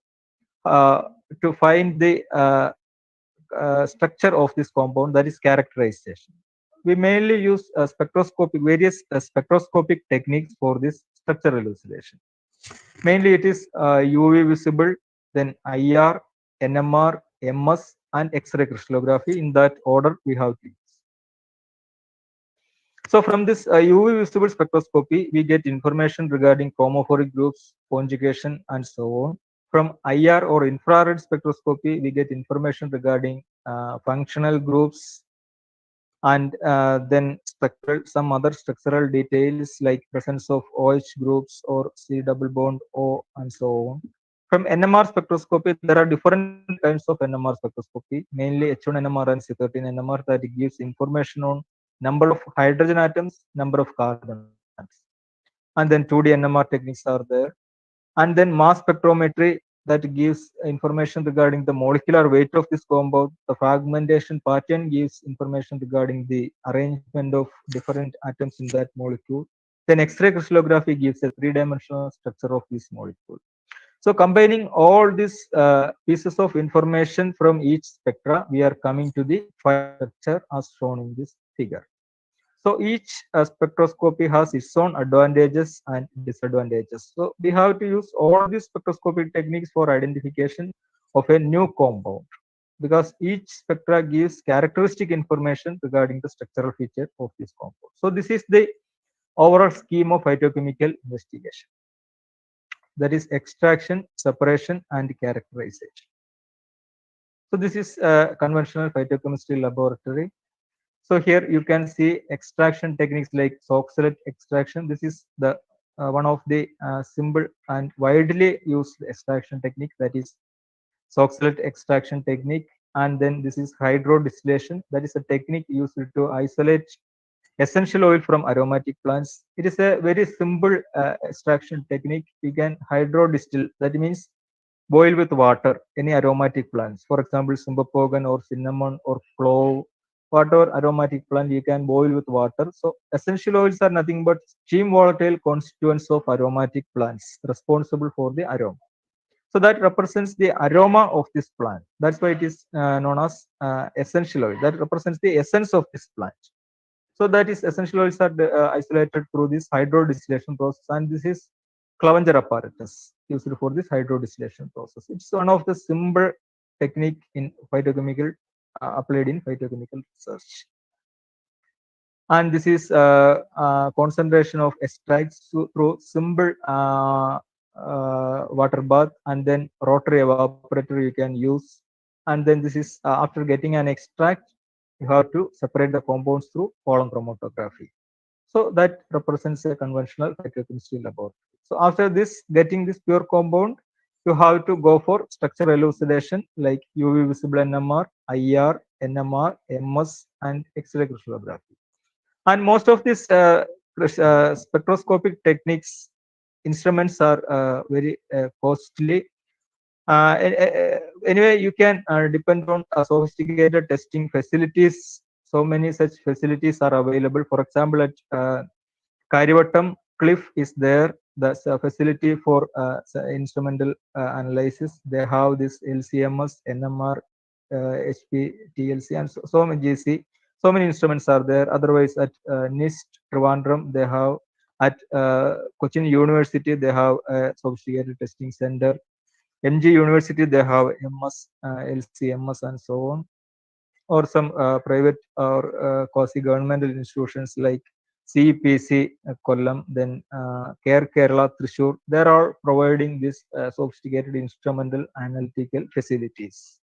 uh, to find the structure of this compound, that is characterization. We mainly use various spectroscopic techniques for this structure elucidation. Mainly it is UV visible, then IR, NMR, MS, and X-ray crystallography. In that order we have to use. So from this UV visible spectroscopy, we get information regarding chromophoric groups, conjugation, and so on. From IR or infrared spectroscopy, we get information regarding functional groups, and then some other structural details like presence of OH groups or C double bond O, and so on. From NMR spectroscopy, there are different kinds of NMR spectroscopy, mainly H1 NMR and C13 NMR, that gives information on number of hydrogen atoms, number of carbon atoms. And then 2D NMR techniques are there. And then mass spectrometry, that gives information regarding the molecular weight of this compound. The fragmentation pattern gives information regarding the arrangement of different atoms in that molecule. Then X-ray crystallography gives a three-dimensional structure of this molecule. So combining all these pieces of information from each spectra, we are coming to the final structure as shown in this figure. So each spectroscopy has its own advantages and disadvantages. So we have to use all these spectroscopic techniques for identification of a new compound, because each spectra gives characteristic information regarding the structural feature of this compound. So this is the overall scheme of phytochemical investigation. That is extraction, separation, and characterization. So this is a conventional phytochemistry laboratory. So here you can see extraction techniques like Soxhlet extraction. This is the one of the simple and widely used extraction technique, that is Soxhlet extraction technique. And then this is hydrodistillation. That is a technique used to isolate essential oil from aromatic plants. It is a very simple extraction technique. You can hydrodistill. That means boil with water any aromatic plants. For example, sumbapogan or cinnamon or clove, whatever aromatic plant you can boil with water. So essential oils are nothing but steam volatile constituents of aromatic plants responsible for the aroma. So that represents the aroma of this plant. That's why it is known as essential oil. That represents the essence of this plant. So that is essential oils are isolated through this hydrodistillation process, and this is Clevenger apparatus used for this hydrodistillation process. It's one of the simple technique in phytochemical applied in phytochemical research. And this is concentration of extracts through simple water bath, and then rotary evaporator you can use. And then this is after getting an extract, you have to separate the compounds through column chromatography. So that represents a conventional phytochemistry laboratory. So after this, getting this pure compound, you have to go for structure elucidation like UV visible NMR, IR, NMR, MS, and X-ray crystallography. And most of these spectroscopic techniques instruments are very costly. Anyway, you can depend on sophisticated testing facilities. So many such facilities are available. For example, at Karivattam Cliff is there. That's a facility for instrumental analysis. They have this LCMS, NMR, HPTLC, and so many GC. So many instruments are there. Otherwise, at NIST Trivandrum, they have at Cochin University, they have a sophisticated testing center. MG University, they have MS, LCMS, and so on. Or some private or quasi-governmental institutions like CPC Kollam, then Care Kerala Thrissur, they are all providing this sophisticated instrumental analytical facilities.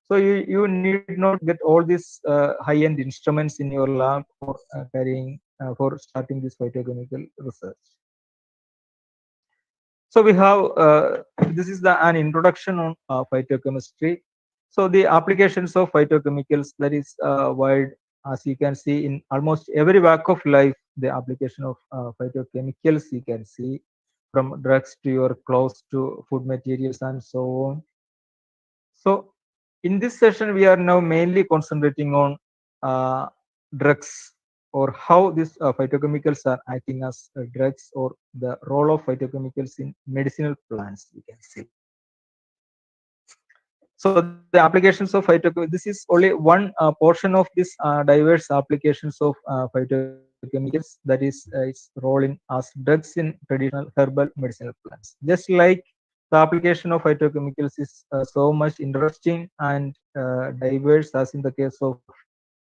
So you need not get all these high-end instruments in your lab for carrying for starting this phytochemical research. So we have this is an introduction on phytochemistry. So the applications of phytochemicals, that is wide, as you can see in almost every walk of life. The application of phytochemicals you can see, from drugs to your clothes to food materials and so on. So in this session, we are now mainly concentrating on drugs, or how these phytochemicals are acting as drugs, or the role of phytochemicals in medicinal plants, we can see. So the applications of phytochemicals, this is only one portion of this diverse applications of phytochemicals, that is its role in as drugs in traditional herbal medicinal plants. Just like the application of phytochemicals is so much interesting and diverse, as in the case of,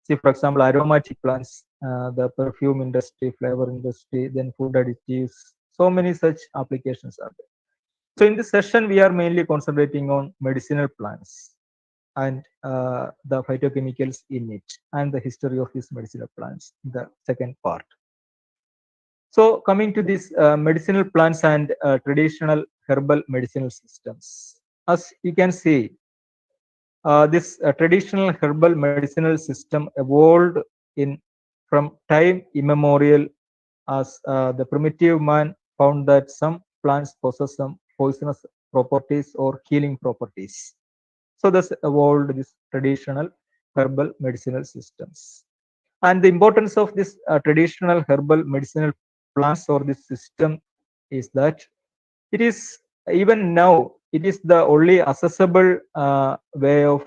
see, for example, aromatic plants, the perfume industry, flavor industry, then food additives. So many such applications are there. So in this session, we are mainly concentrating on medicinal plants and the phytochemicals in it, and the history of these medicinal plants, the second part. So coming to these medicinal plants and traditional herbal medicinal systems, as you can see, this traditional herbal medicinal system evolved in from time immemorial, as the primitive man found that some plants possess some poisonous properties or healing properties. So thus evolved this traditional herbal medicinal systems. And the importance of this traditional herbal medicinal plants or this system is that it is, even now, it is the only accessible way of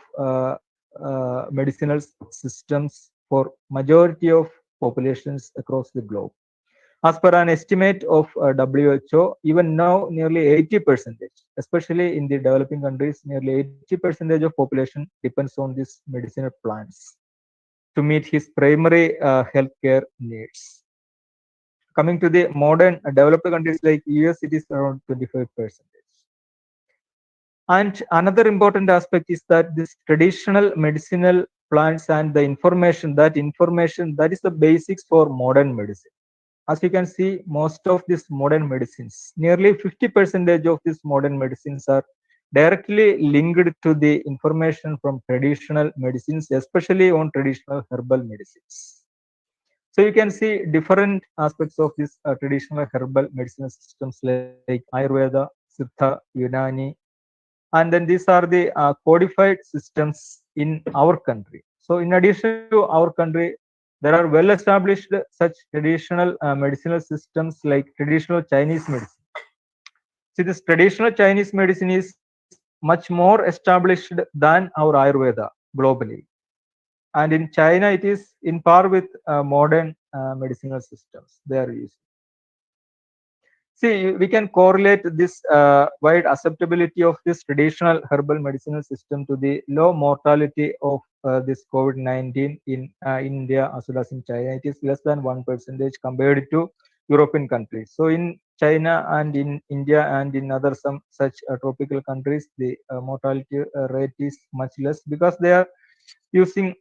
medicinal systems for majority of populations across the globe. As per an estimate of WHO, even now nearly 80%, especially in the developing countries, nearly 80% of population depends on these medicinal plants to meet his primary healthcare needs. Coming to the modern developed countries like US, it is around 25%. And another important aspect is that this traditional medicinal plants and the information, that is the basics for modern medicine. As you can see, most of these modern medicines, nearly 50% of these modern medicines are directly linked to the information from traditional medicines, especially on traditional herbal medicines. So you can see different aspects of this traditional herbal medicinal systems like Ayurveda, Siddha, Unani, and then these are the codified systems in our country. So in addition to our country, there are well established such traditional medicinal systems like traditional Chinese medicine. See, this traditional Chinese medicine is much more established than our Ayurveda globally. And in China, it is in par with modern medicinal systems they are using. See, we can correlate this wide acceptability of this traditional herbal medicinal system to the low mortality of this COVID-19 in India as well as in China. It is less than 1% compared to European countries. So in China and in India and in other some such tropical countries, the mortality rate is much less because they are using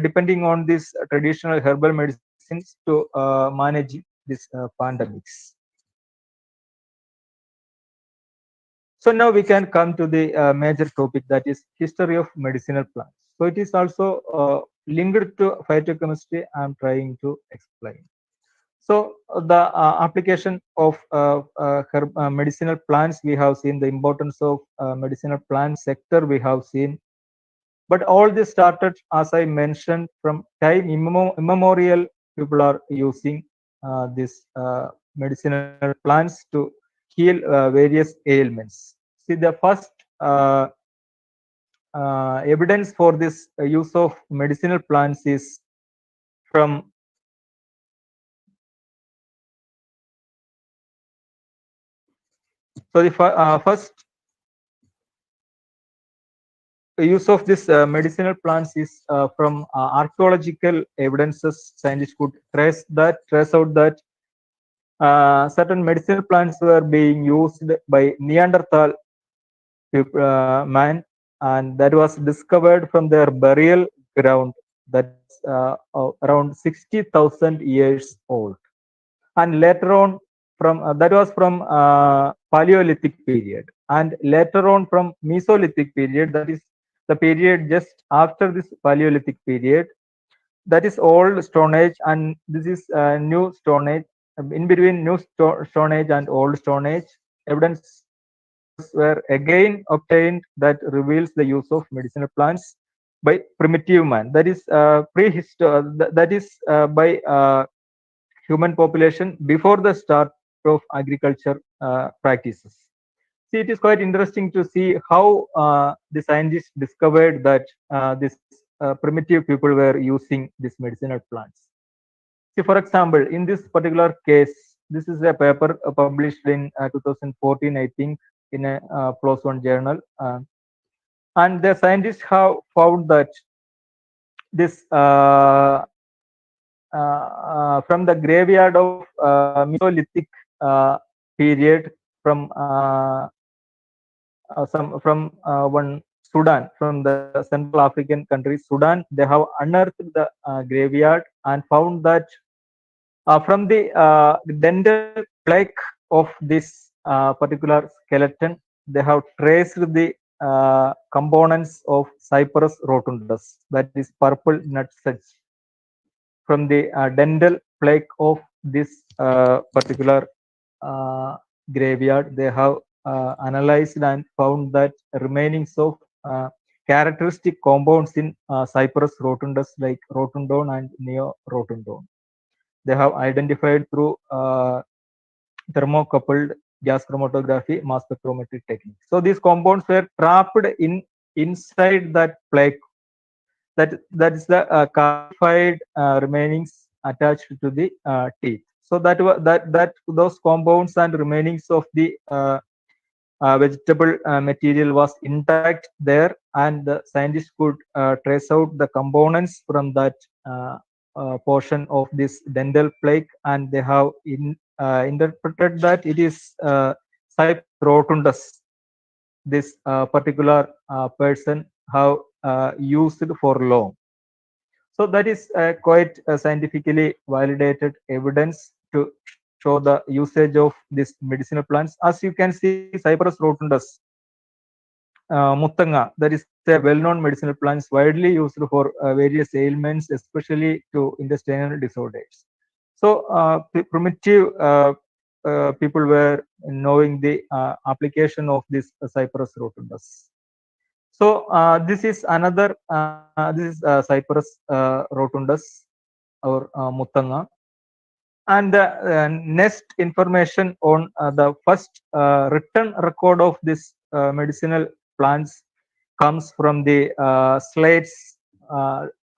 depending on these traditional herbal medicines to manage these pandemics. So now we can come to the major topic, that is history of medicinal plants. So it is also linked to phytochemistry. I am trying to explain. So the application of medicinal plants, we have seen the importance of medicinal plant sector, we have seen. But all this started, as I mentioned, from time immemorial. People are using this medicinal plants to heal various ailments. See, the first evidence for this use of medicinal plants is from the first use of this medicinal plants is from archaeological evidences. Scientists could trace out that certain medicinal plants were being used by Neanderthal man, and that was discovered from their burial ground, that's around 60,000 years old. And later on, from that was from Paleolithic period, and later on from Mesolithic period, that is the period just after this Paleolithic period, that is old Stone Age, and this is new Stone Age. In between new Stone Age and old Stone Age, evidence were again obtained that reveals the use of medicinal plants by primitive man. That is prehistoric. That is by human population before the start of agriculture practices. See, it is quite interesting to see how the scientists discovered that these primitive people were using these medicinal plants. See, for example, in this particular case, this is a paper published in 2014, I think, in a PLOS ONE journal. And the scientists have found that this from the graveyard of Mesolithic period, from one Sudan, from the Central African country Sudan, they have unearthed the graveyard and found that from the dental plaque of this particular skeleton, they have traced the components of Cyperus rotundus, that is purple nutsedge, from the dental plaque of this particular graveyard. They have analyzed and found that remainings of characteristic compounds in Cyperus rotundus, like rotundone and neorotundone. They have identified through thermocoupled gas chromatography, mass spectrometry technique. So these compounds were trapped inside that plaque. That is the calcified remainings attached to the teeth. So that those compounds and remainings of the vegetable material was intact there, and the scientists could trace out the components from that portion of this dental plaque, and they have interpreted that it is Cyperus rotundus. This particular person have used for long. So that is quite scientifically validated evidence to show the usage of these medicinal plants. As you can see, Cyperus rotundus, Muttanga, that is a well-known medicinal plants widely used for various ailments, especially to intestinal disorders. So primitive people were knowing the application of this Cyperus rotundus. So this is another, this is Cyperus rotundus, or Muttanga. And the next information on the first written record of this medicinal plants comes from the slates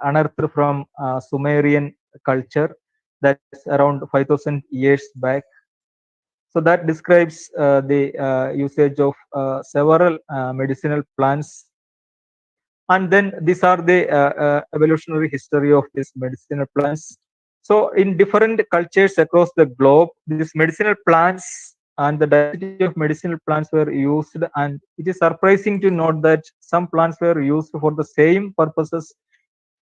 unearthed from Sumerian culture, that's around 5,000 years back. So that describes the usage of several medicinal plants. And then these are the evolutionary history of these medicinal plants. So in different cultures across the globe, these medicinal plants and the diversity of medicinal plants were used, and it is surprising to note that some plants were used for the same purposes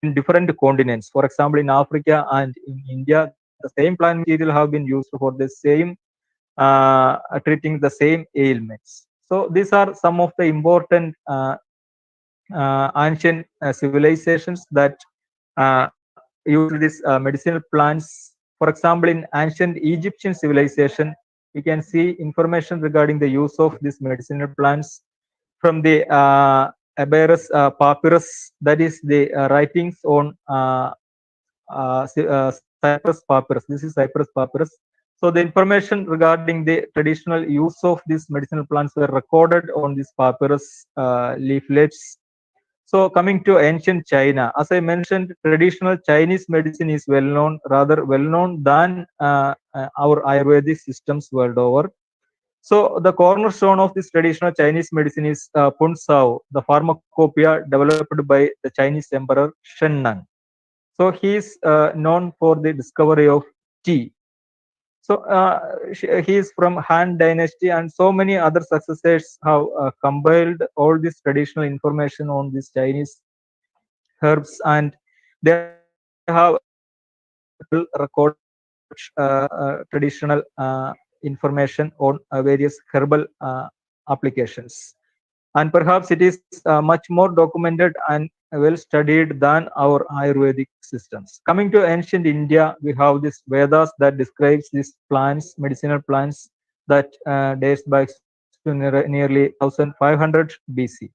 in different continents. For example, in Africa and in India, the same plant material have been used for the same treating the same ailments. So these are some of the important ancient civilizations that used these medicinal plants. For example, in ancient Egyptian civilization, we can see information regarding the use of these medicinal plants from the Aberus papyrus, that is the writings on Cyprus papyrus. This is Cyprus papyrus. So the information regarding the traditional use of these medicinal plants were recorded on these papyrus leaflets. So coming to ancient China, as I mentioned, traditional Chinese medicine is well known, rather well known than our Ayurvedic systems world over. So the cornerstone of this traditional Chinese medicine is Pun Sao, the pharmacopoeia developed by the Chinese emperor Shen Nung. So he is known for the discovery of tea. So he is from Han Dynasty, and so many other successors have compiled all this traditional information on these Chinese herbs, and they have recorded traditional information on various herbal applications. And perhaps it is much more documented and well studied than our Ayurvedic systems. Coming to ancient India, we have this Vedas that describes these plants, medicinal plants, that dates back to nearly 1500 BC.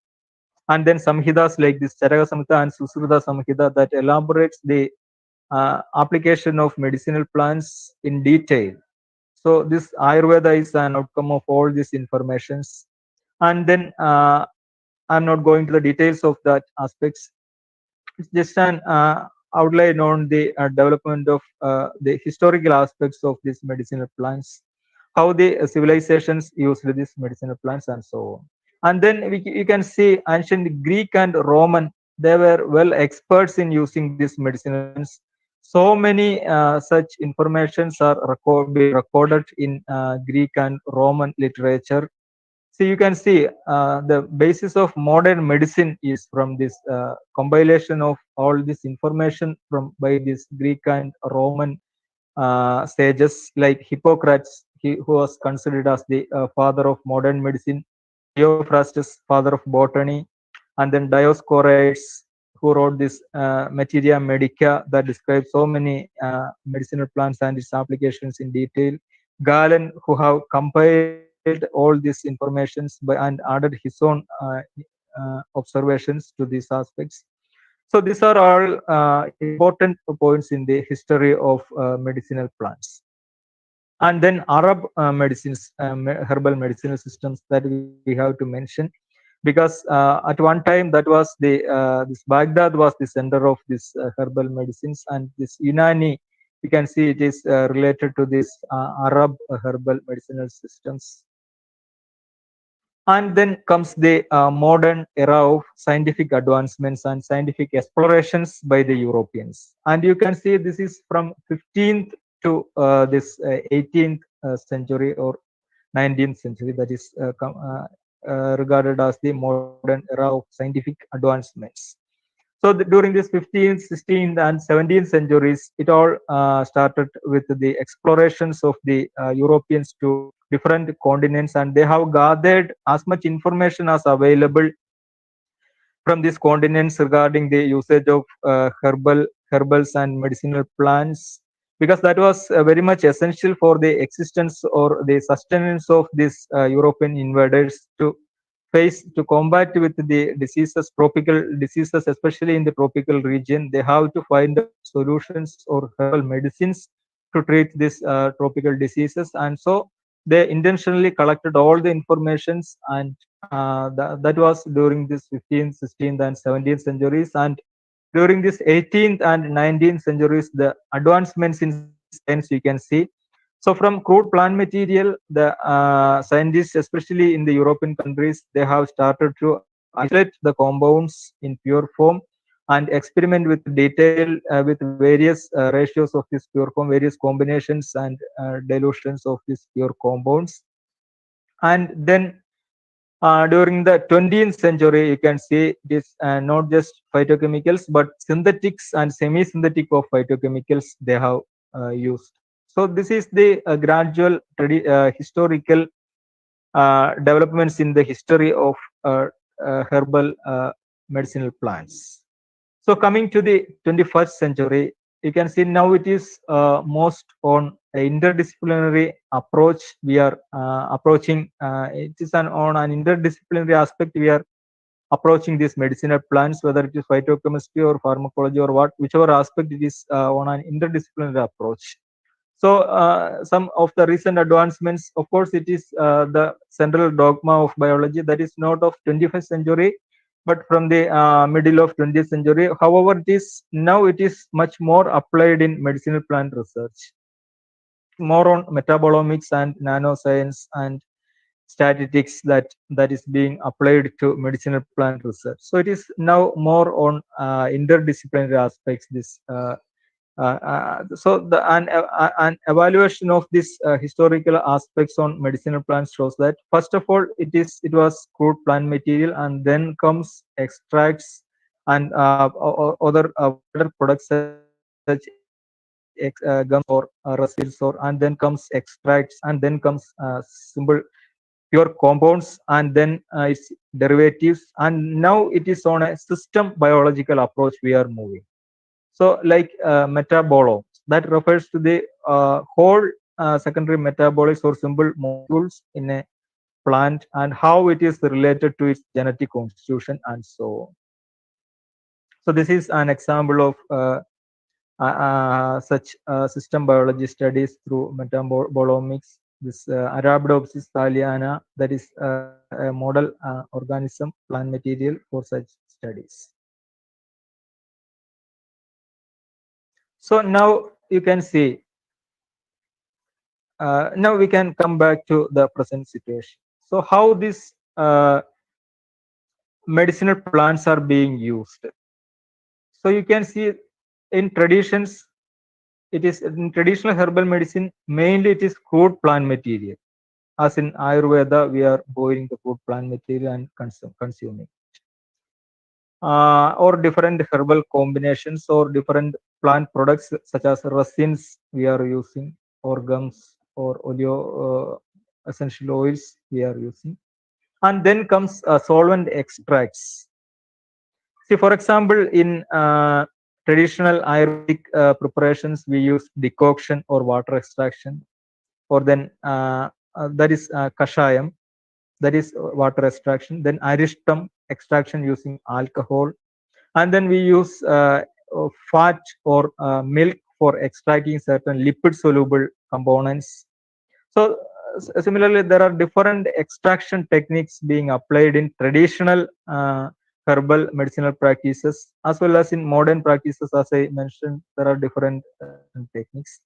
And then Samhitas like this Charaka Samhita and Susruta Samhita that elaborates the application of medicinal plants in detail. So this Ayurveda is an outcome of all these informations. And then I'm not going to the details of that aspects. It's just an outline on the development of the historical aspects of these medicinal plants, how the civilizations used these medicinal plants, and so on. And then you can see ancient Greek and Roman, they were well experts in using these medicinal plants. So many such informations are being recorded in Greek and Roman literature. So you can see the basis of modern medicine is from this compilation of all this information from by this Greek and Roman sages like Hippocrates, who was considered as the father of modern medicine, Theophrastus, father of botany, and then Dioscorides, who wrote this Materia Medica that describes so many medicinal plants and its applications in detail. Galen, who have compiled all these informations and added his own observations to these aspects. So these are all important points in the history of medicinal plants. And then Arab medicines, herbal medicinal systems that we have to mention, because at one time that was the this Baghdad was the center of this herbal medicines, and this Unani, you can see it is related to this Arab herbal medicinal systems. And then comes the modern era of scientific advancements and scientific explorations by the Europeans. And you can see this is from 15th to this 18th century or 19th century, that is regarded as the modern era of scientific advancements. So during this 15th, 16th, and 17th centuries, it all started with the explorations of the Europeans to different continents, and they have gathered as much information as available from these continents regarding the usage of herbals and medicinal plants, because that was very much essential for the existence or the sustenance of these European invaders to combat with the diseases, tropical diseases, especially in the tropical region. They have to find solutions or herbal medicines to treat these tropical diseases, and so they intentionally collected all the informations, and that was during this 15th, 16th, and 17th centuries. And during this 18th and 19th centuries, the advancements in science you can see. So from crude plant material, the scientists, especially in the European countries, they have started to isolate the compounds in pure form and experiment with detail with various ratios of this pure form, various combinations and dilutions of these pure compounds. And then during the 20th century, you can see this not just phytochemicals, but synthetics and semi-synthetic of phytochemicals they have used. So this is the gradual historical developments in the history of herbal medicinal plants. So coming to the 21st century, you can see now it is most on an interdisciplinary approach. We are approaching, it is on an interdisciplinary aspect. We are approaching these medicinal plants, whether it is phytochemistry or pharmacology or whichever aspect it is on an interdisciplinary approach. So some of the recent advancements, of course, it is the central dogma of biology that is not of 21st century, but from the middle of 20th century. However, it is now it is much more applied in medicinal plant research. It is more on metabolomics and nanoscience and statistics that is being applied to medicinal plant research. So it is now more on interdisciplinary aspects. So an evaluation of these historical aspects on medicinal plants shows that first of all it was crude plant material, and then comes extracts and other products such gums or residues, and then comes extracts, and then comes simple pure compounds, and then its derivatives, and now it is on a system biological approach we are moving. So like metabolome, that refers to the whole secondary metabolites or simple molecules in a plant and how it is related to its genetic constitution and so on. So this is an example of such system biology studies through metabolomics. This Arabidopsis thaliana, that is a model organism plant material for such studies. So now you can see, now we can come back to the present situation. So how these medicinal plants are being used. So you can see in traditions, it is in traditional herbal medicine, mainly it is crude plant material. As in Ayurveda, we are boiling the crude plant material and consuming. Or different herbal combinations or different plant products such as resins we are using, or gums or oleo essential oils we are using. And then comes solvent extracts. See, for example, in traditional Ayurvedic preparations, we use decoction or water extraction, or then that is kashayam, that is water extraction, then arishtam extraction using alcohol, and then we use fat or milk for extracting certain lipid soluble components. So similarly, there are different extraction techniques being applied in traditional herbal medicinal practices as well as in modern practices. As I mentioned, there are different techniques.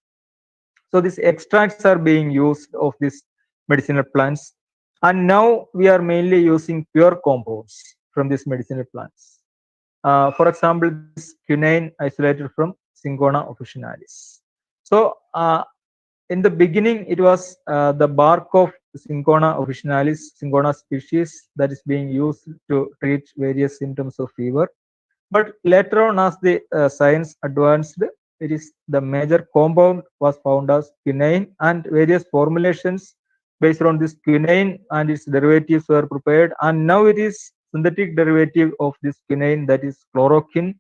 So these extracts are being used of these medicinal plants, and now we are mainly using pure compounds from these medicinal plants. For example, this quinine isolated from Cinchona officinalis. So in the beginning, it was the bark of Cinchona officinalis, Cinchona species, that is being used to treat various symptoms of fever. But later on, as the science advanced, it is the major compound was found as quinine, and various formulations based on this quinine and its derivatives were prepared. And now it is synthetic derivative of this quinine, that is chloroquine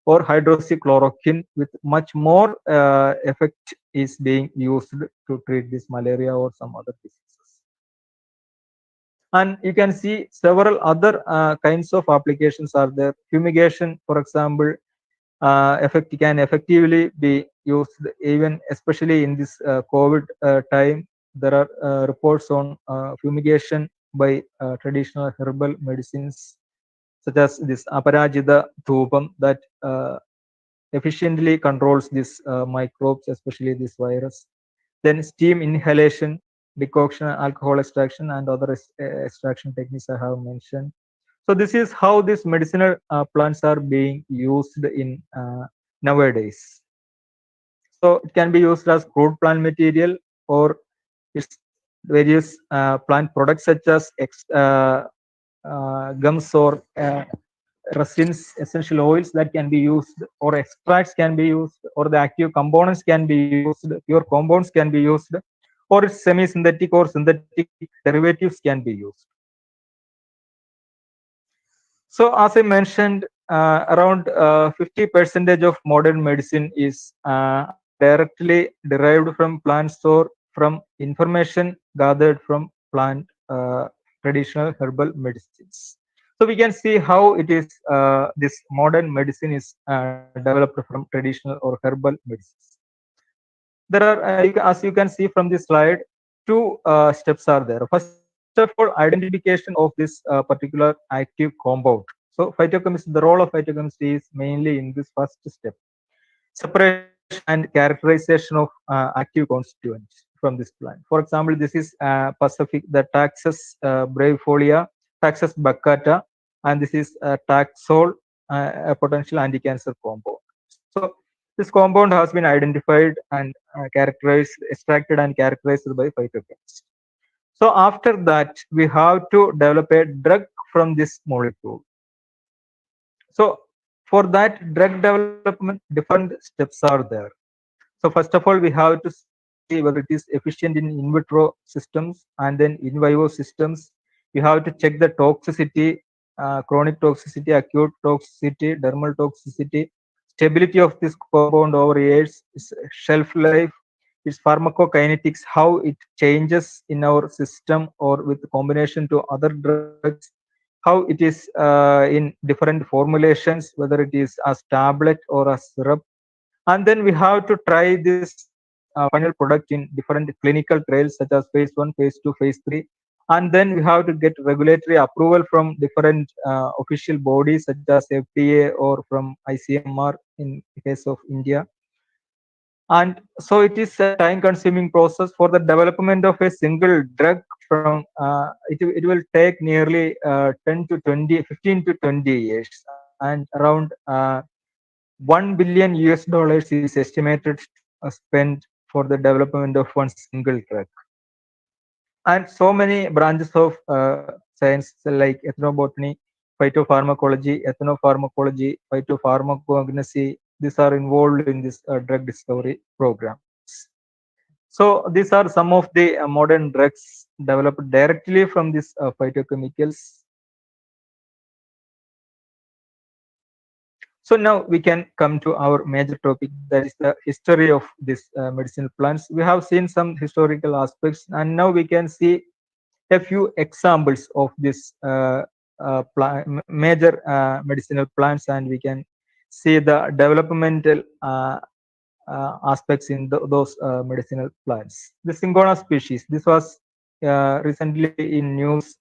or hydroxychloroquine, with much more effect is being used to treat this malaria or some other diseases. And you can see several other kinds of applications are there. Fumigation, for example, can effectively be used, even especially in this COVID time. There are reports on fumigation by traditional herbal medicines, such as this aparajita dhupam, that efficiently controls these microbes, especially this virus. Then steam inhalation, decoction, alcohol extraction, and other extraction techniques I have mentioned. So this is how these medicinal plants are being used in nowadays. So it can be used as crude plant material, or its various plant products such as gums or resins, essential oils that can be used, or extracts can be used, or the active components can be used, pure compounds can be used, or its semi-synthetic or synthetic derivatives can be used. So as I mentioned, around 50% of modern medicine is directly derived from plants or from information gathered from plant traditional herbal medicines. So we can see how it is this modern medicine is developed from traditional or herbal medicines. There are, as you can see from this slide, two steps are there. First of all, identification of this particular active compound. So phytochemistry, the role of phytochemistry is mainly in this first step: separation and characterization of active constituents from this plant. For example, this is Pacific, the Taxus brevifolia, Taxus baccata, and this is Taxol, a potential anti-cancer compound. So this compound has been identified and characterized, extracted and characterized by phytochemists. So after that, we have to develop a drug from this molecule. So for that drug development, different steps are there. So first of all, we have to see whether it is efficient in vitro systems and then in vivo systems. We have to check the toxicity, chronic toxicity, acute toxicity, dermal toxicity, stability of this compound over years, its shelf life, its pharmacokinetics, how it changes in our system or with combination to other drugs, how it is in different formulations, whether it is as tablet or as syrup, and then we have to try this final product in different clinical trials such as phase 1, phase 2, phase 3, and then we have to get regulatory approval from different official bodies such as FDA or from ICMR in the case of India. And so it is a time consuming process. For the development of a single drug from it will take nearly 10 to 20, 15 to 20 years, and around 1 billion US dollars is estimated to spend for the development of one single drug. And so many branches of science like ethnobotany, phytopharmacology, ethnopharmacology, phytopharmacognosy, these are involved in this drug discovery program. So these are some of the modern drugs developed directly from these phytochemicals. So now we can come to our major topic, that is the history of these medicinal plants. We have seen some historical aspects, and now we can see a few examples of this major medicinal plants, and we can see the developmental aspects in those medicinal plants. The Cinchona species, this was recently in news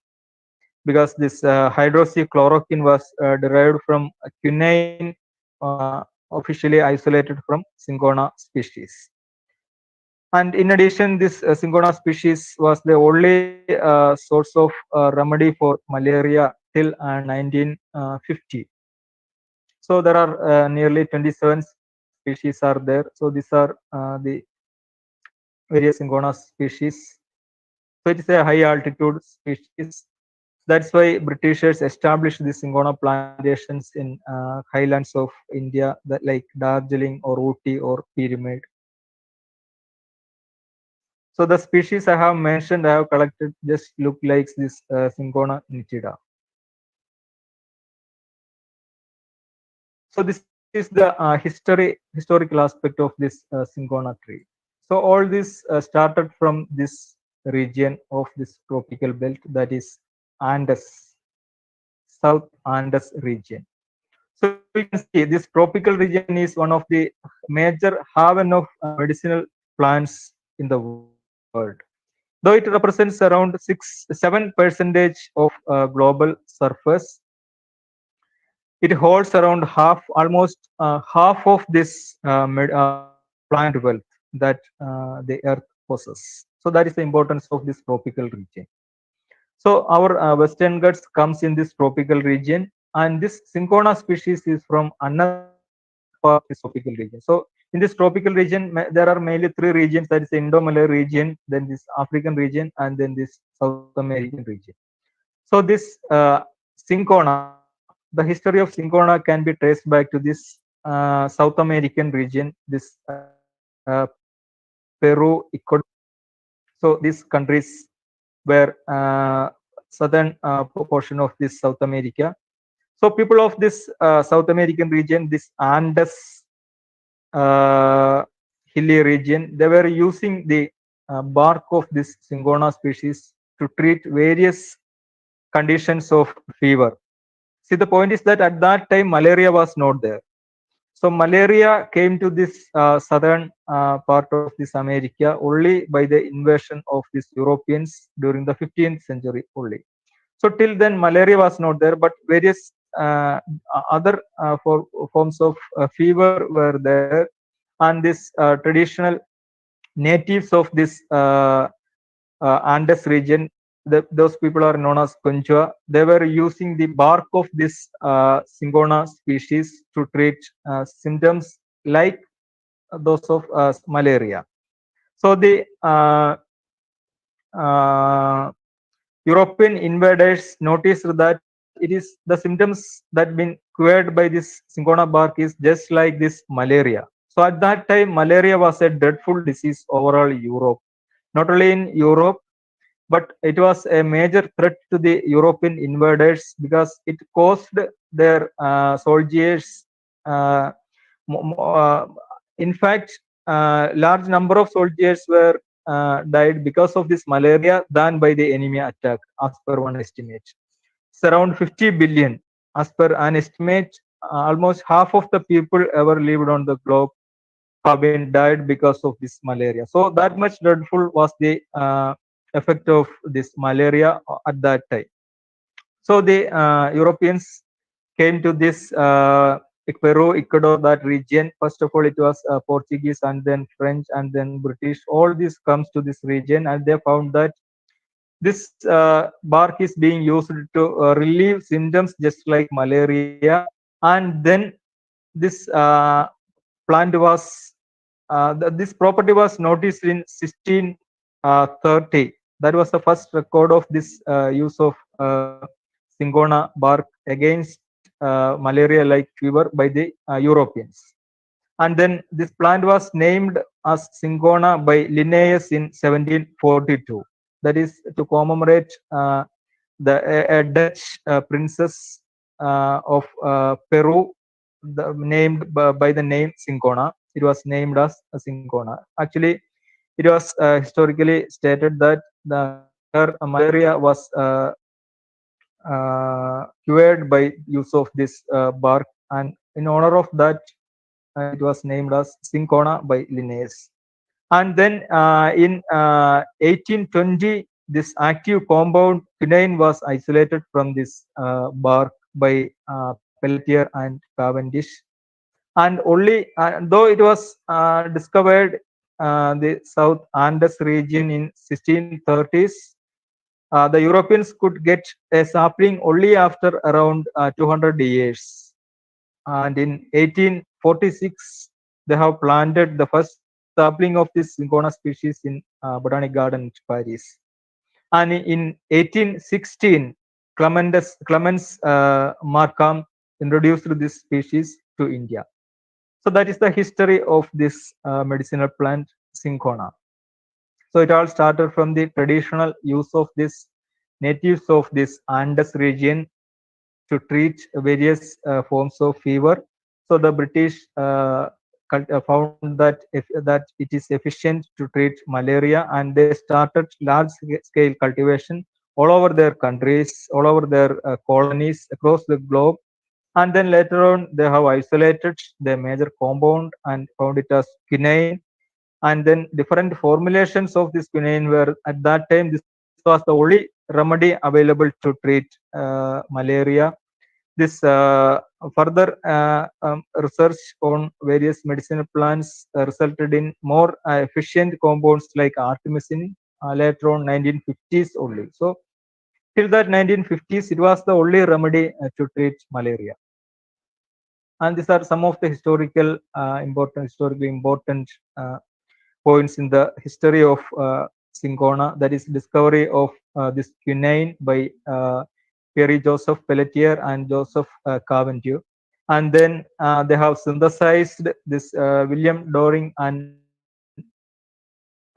because this hydroxychloroquine was derived from quinine, officially isolated from Cinchona species. And in addition, this Cinchona species was the only source of remedy for malaria till 1950. So there are nearly 27 species are there. So these are the various Cinchona species. So it is a high altitude species. That's why Britishers established the Cinchona plantations in highlands of India, that like Darjeeling or Ooty or Pyramid. So the species I have mentioned, I have collected, just look like this Cinchona nitida. So this is the historical aspect of this Cinchona tree. So all this started from this region of this tropical belt, that is Andes, South Andes region. So you can see this tropical region is one of the major haven of medicinal plants in the world. Though it represents around 7% of global surface, it holds around almost half of this plant wealth that the earth possesses. So that is the importance of this tropical region. So our Western Ghats comes in this tropical region, and this Cinchona species is from another part of this tropical region. So in this tropical region, there are mainly three regions: that is the Indo-Malay region, then this African region, and then this South American region. So this Cinchona, the history of Cinchona can be traced back to this South American region, this Peru, Ecuador. So these countries were southern portion of this South America. So people of this South American region, this Andes hilly region, they were using the bark of this Syngona species to treat various conditions of fever. See, the point is that at that time malaria was not there. So malaria came to this southern part of this America only by the invasion of these Europeans during the 15th century only. So till then malaria was not there, but various other forms of fever were there, and this traditional natives of this Andes region, those people are known as Conchua. They were using the bark of this Syngona species to treat symptoms like those of malaria. So the European invaders noticed that it is the symptoms that been cured by this Syngona bark is just like this malaria. So at that time, malaria was a dreadful disease overall Europe. Not only in Europe, but it was a major threat to the European invaders because it caused their soldiers. Uh, in fact, large number of soldiers were died because of this malaria than by the enemy attack, as per one estimate. It's around 50 billion, as per an estimate. Almost half of the people ever lived on the globe have been died because of this malaria. So that much dreadful was the effect of this malaria at that time. So the Europeans came to this Peru, Ecuador, that region. First of all, it was Portuguese and then French and then British. All this comes to this region, and they found that this bark is being used to relieve symptoms just like malaria. And then this plant was this property was noticed in 1630. That was the first record of this use of Syngona bark against malaria-like fever by the Europeans. And then this plant was named as Syngona by Linnaeus in 1742. That is to commemorate a Dutch princess of Peru, named by the name Syngona. It was named as Syngona. Actually, it was historically stated that her malaria was cured by use of this bark, and in honor of that, it was named as Syngona by Linnaeus. And then in 1820, this active compound quinine was isolated from this bark by Pelletier and Cavendish. And only though it was discovered the South Andes region in 1630s, the Europeans could get a sapling only after around 200 years. And in 1846, they have planted the first sapling of this Syngona species in Botanic Garden in Paris. And in 1816, Clemens Markham introduced this species to India. So that is the history of this medicinal plant Syngona. So it all started from the traditional use of this natives of this Andes region to treat various forms of fever. So the British found that that it is efficient to treat malaria, and they started large scale cultivation all over their countries, all over their colonies across the globe. And then later on, they have isolated the major compound and found it as quinine. And then different formulations of this quinine were at that time, this was the only remedy available to treat malaria. This further research on various medicinal plants resulted in more efficient compounds like artemisinin later on 1950s only. So till that 1950s, it was the only remedy to treat malaria. And these are some of the historically important points in the history of Syngona. That is discovery of this quinine by Pierre Joseph Pelletier and Joseph Cavendish. And then they have synthesized this William Doring and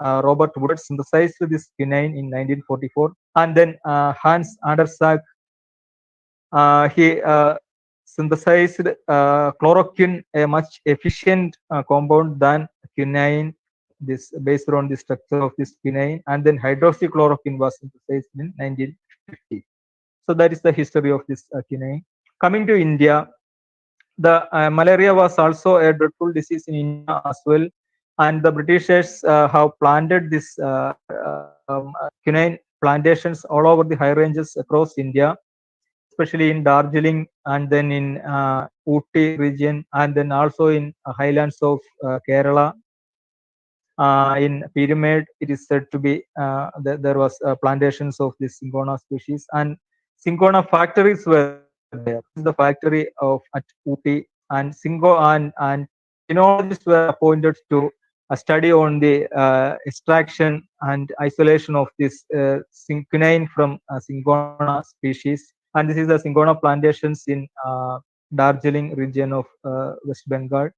Robert Wood synthesized this quinine in 1944, and then Hans Andersag he synthesized chloroquine, a much efficient compound than quinine, this based on the structure of this quinine, and then hydroxychloroquine was synthesized in 1950. So that is the history of this quinine. Coming to India, the malaria was also a dreadful disease in India as well, and the Britishers have planted this quinine plantations all over the high ranges across India, especially in Darjeeling and then in Ooty region, and then also in highlands of Kerala. In Pyramid, it is said to be there was plantations of this cinchona species, and cinchona factories were there. This is the factory of at Ooty, and phenologists were appointed to study on the extraction and isolation of this quinine from cinchona species. And this is the cinchona plantations in Darjeeling region of West Bengal.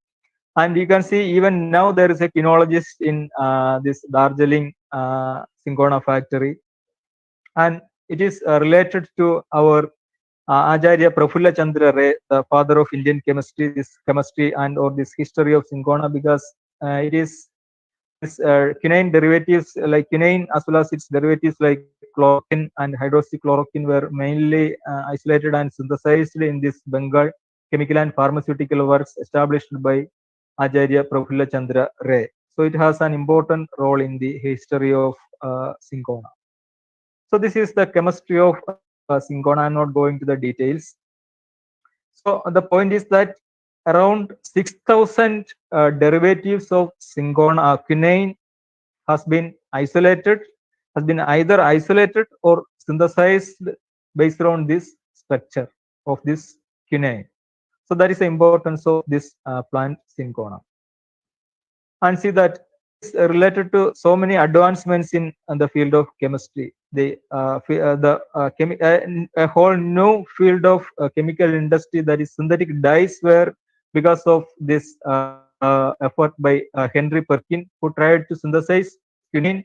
And you can see even now there is a quinologist in this Darjeeling cinchona factory, and it is related to our Acharya Prafulla Chandra Ray, the father of Indian chemistry, this chemistry and or this history of cinchona, because it is this quinine derivatives like quinine as well as its derivatives like chloroquine and hydroxychloroquine were mainly isolated and synthesized in this Bengal chemical and pharmaceutical works established by Acharya Prafulla Chandra Ray. So it has an important role in the history of cinchona. So this is the chemistry of cinchona. I'm not going to the details. So the point is that around 6,000 derivatives of cinchona quinine has been isolated, has been either isolated or synthesized based on this structure of this quinine. So that is the importance of this plant cinchona. And see that it's related to so many advancements in the field of chemistry. A whole new field of chemical industry, that is synthetic dyes, were because of this effort by Henry Perkin, who tried to synthesize quinine,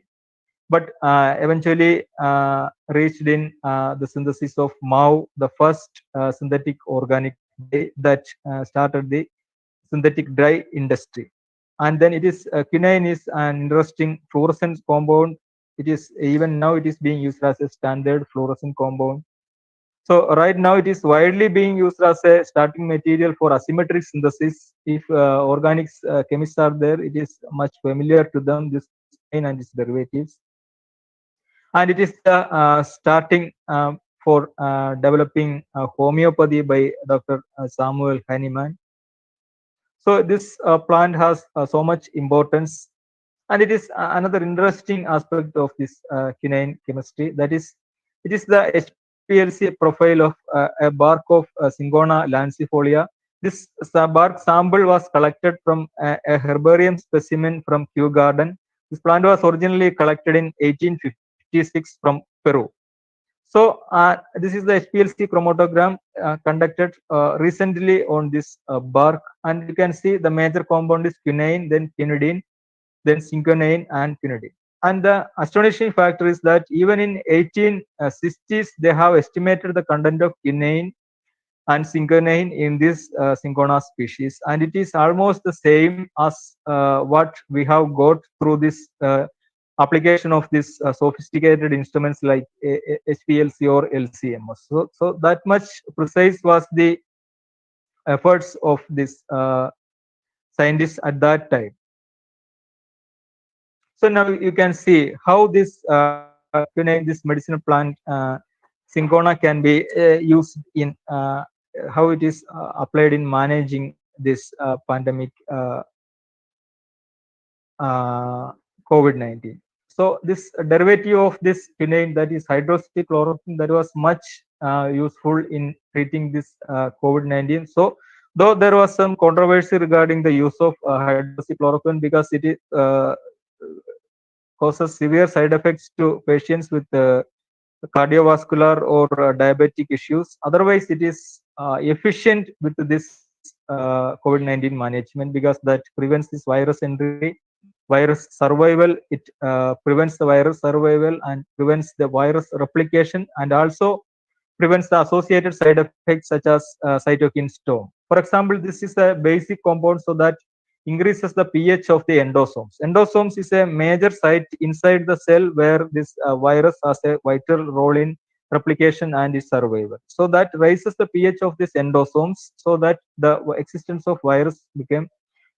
but eventually reached in the synthesis of MAU, the first synthetic organic dye that started the synthetic dye industry. And then it is quinine is an interesting fluorescent compound. It is even now it is being used as a standard fluorescent compound. So right now it is widely being used as a starting material for asymmetric synthesis. If organics chemists are there, it is much familiar to them, this quinine and its derivatives. And it is the starting for developing homeopathy by Dr. Samuel Hahnemann. So this plant has so much importance, and it is another interesting aspect of this quinine chemistry. That is, it is the HPLC profile of a bark of Cinchona lancifolia. This bark sample was collected from a herbarium specimen from Kew Garden. This plant was originally collected in 1856 from Peru. So this is the HPLC chromatogram conducted recently on this bark, and you can see the major compound is quinine, then quinidine, then cinchonine and quinidine. And the astonishing factor is that even in 1860s, they have estimated the content of quinine and cinchonine in this cinchona species, and it is almost the same as what we have got through this application of this sophisticated instruments like HPLC or LCMS. So that much precise was the efforts of this scientists at that time. So now you can see how this quinine, this medicinal plant cinchona, can be used in how it is applied in managing this pandemic COVID-19. So this derivative of this quinine, that is hydroxychloroquine, that was much useful in treating this COVID-19. So though there was some controversy regarding the use of hydroxychloroquine, because it is causes severe side effects to patients with cardiovascular or diabetic issues. Otherwise, it is efficient with this COVID-19 management, because that prevents this virus entry, virus survival. It prevents the virus survival and prevents the virus replication, and also prevents the associated side effects such as cytokine storm. For example, this is a basic compound so that increases the pH of the endosomes. Endosomes is a major site inside the cell where this virus has a vital role in replication and its survival. So that raises the pH of these endosomes so that the existence of virus became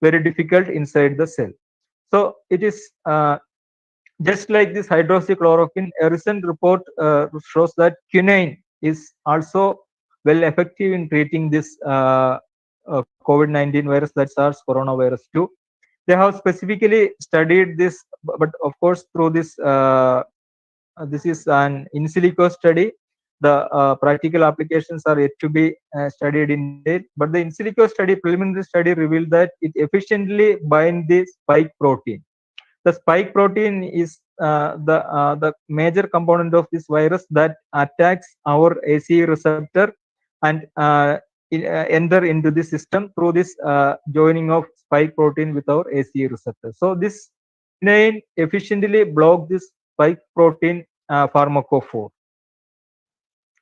very difficult inside the cell. So it is just like this hydroxychloroquine. A recent report shows that quinine is also well effective in treating this COVID-19 virus, that SARS coronavirus 2. They have specifically studied this, but of course through this this is an in silico study. The practical applications are yet to be studied in detail, but the in silico study, preliminary study, revealed that it efficiently binds the spike protein. The spike protein is the major component of this virus that attacks our ACE receptor and enter into the system through this joining of spike protein with our ACE receptor. So this quinine efficiently block this spike protein pharmacophore.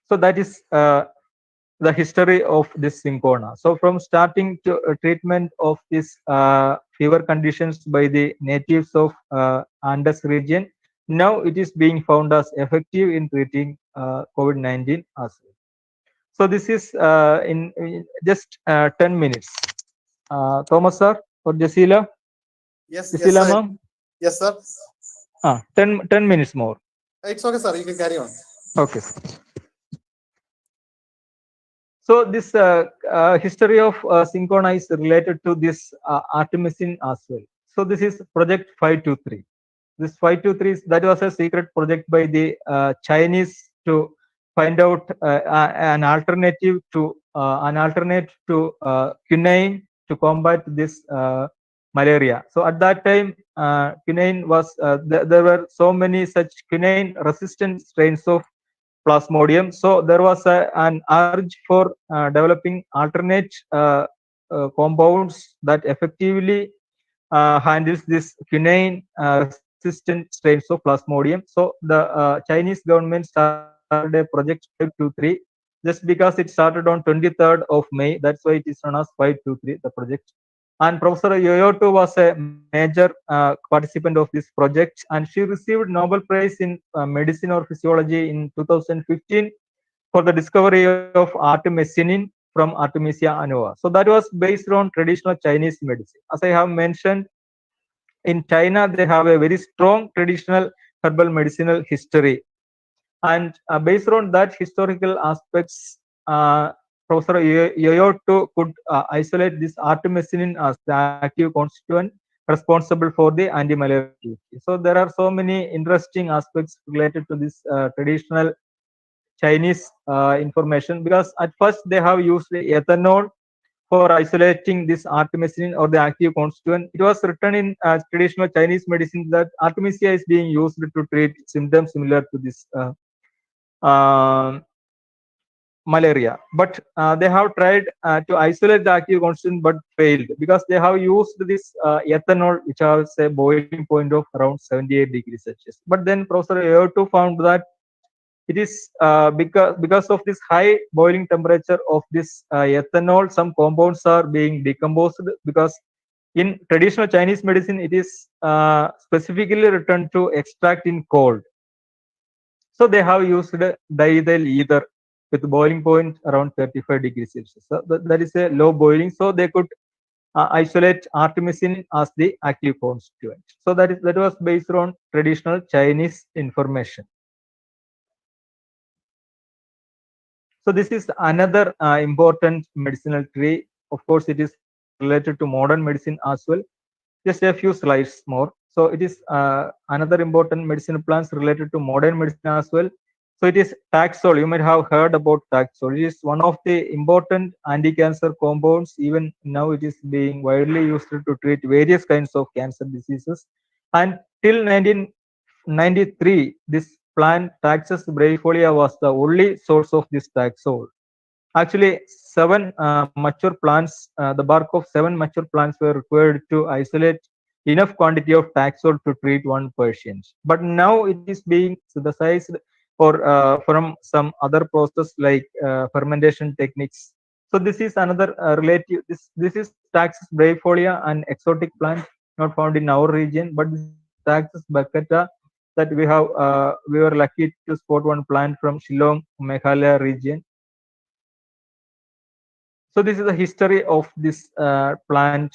So that is the history of this cinchona. So from starting to treatment of this fever conditions by the natives of Andes region, now it is being found as effective in treating COVID-19 as well. So this is in just 10 minutes. Thomas sir or Jasila? Yes, Jasila sir. ma'am? Yes, sir. 10 minutes more. It's okay, sir. You can carry on. Okay. So this history of cinchona is related to this artemisinin as well. So this is project 523. This 523 that was a secret project by the Chinese to find out an alternative to quinine to combat this malaria. So at that time, quinine was there were so many such quinine resistant strains of Plasmodium. So there was an urge for developing alternate compounds that effectively handles this quinine resistant strains of Plasmodium. So the Chinese government started a project 523 just because it started on 23rd of May. That's why it is known as 523, the project. And Professor Yoyoto was a major participant of this project, and she received Nobel Prize in Medicine or Physiology in 2015 for the discovery of artemisinin from Artemisia annua. So that was based on traditional Chinese medicine. As I have mentioned, in China, they have a very strong traditional herbal medicinal history. And based on that historical aspects, Professor Yoyoto could isolate this artemisinin as the active constituent responsible for the anti-malarial activity. So there are so many interesting aspects related to this traditional Chinese information, because at first they have used ethanol for isolating this artemisinin or the active constituent. It was written in traditional Chinese medicine that artemisia is being used to treat symptoms similar to this malaria, but they have tried to isolate the active constituent but failed because they have used this ethanol, which has a boiling point of around 78 degrees Celsius. But then Professor Yoyoto found that it is because of this high boiling temperature of this ethanol, some compounds are being decomposed, because in traditional Chinese medicine it is specifically written to extract in cold. So they have used diethyl ether with boiling point around 35 degrees Celsius. So that is a low boiling. So they could isolate artemisinin as the active constituent. So that was based on traditional Chinese information. So this is another important medicinal tree. Of course, it is related to modern medicine as well. Just a few slides more. So it is another important medicinal plants related to modern medicine as well. So it is Taxol. You might have heard about Taxol. It is one of the important anti-cancer compounds. Even now it is being widely used to treat various kinds of cancer diseases. And till 1993, this plant Taxus bradyfolia was the only source of this Taxol. Actually, 7 mature plants, the bark of 7 mature plants were required to isolate enough quantity of Taxol to treat one patient. But now it is being synthesized or from some other process like fermentation techniques. So this is another relative. This is Taxus braifolia, an exotic plant not found in our region, but this is Taxus baccata that we were lucky to spot one plant from Shillong, Meghalaya region. So this is the history of this plant,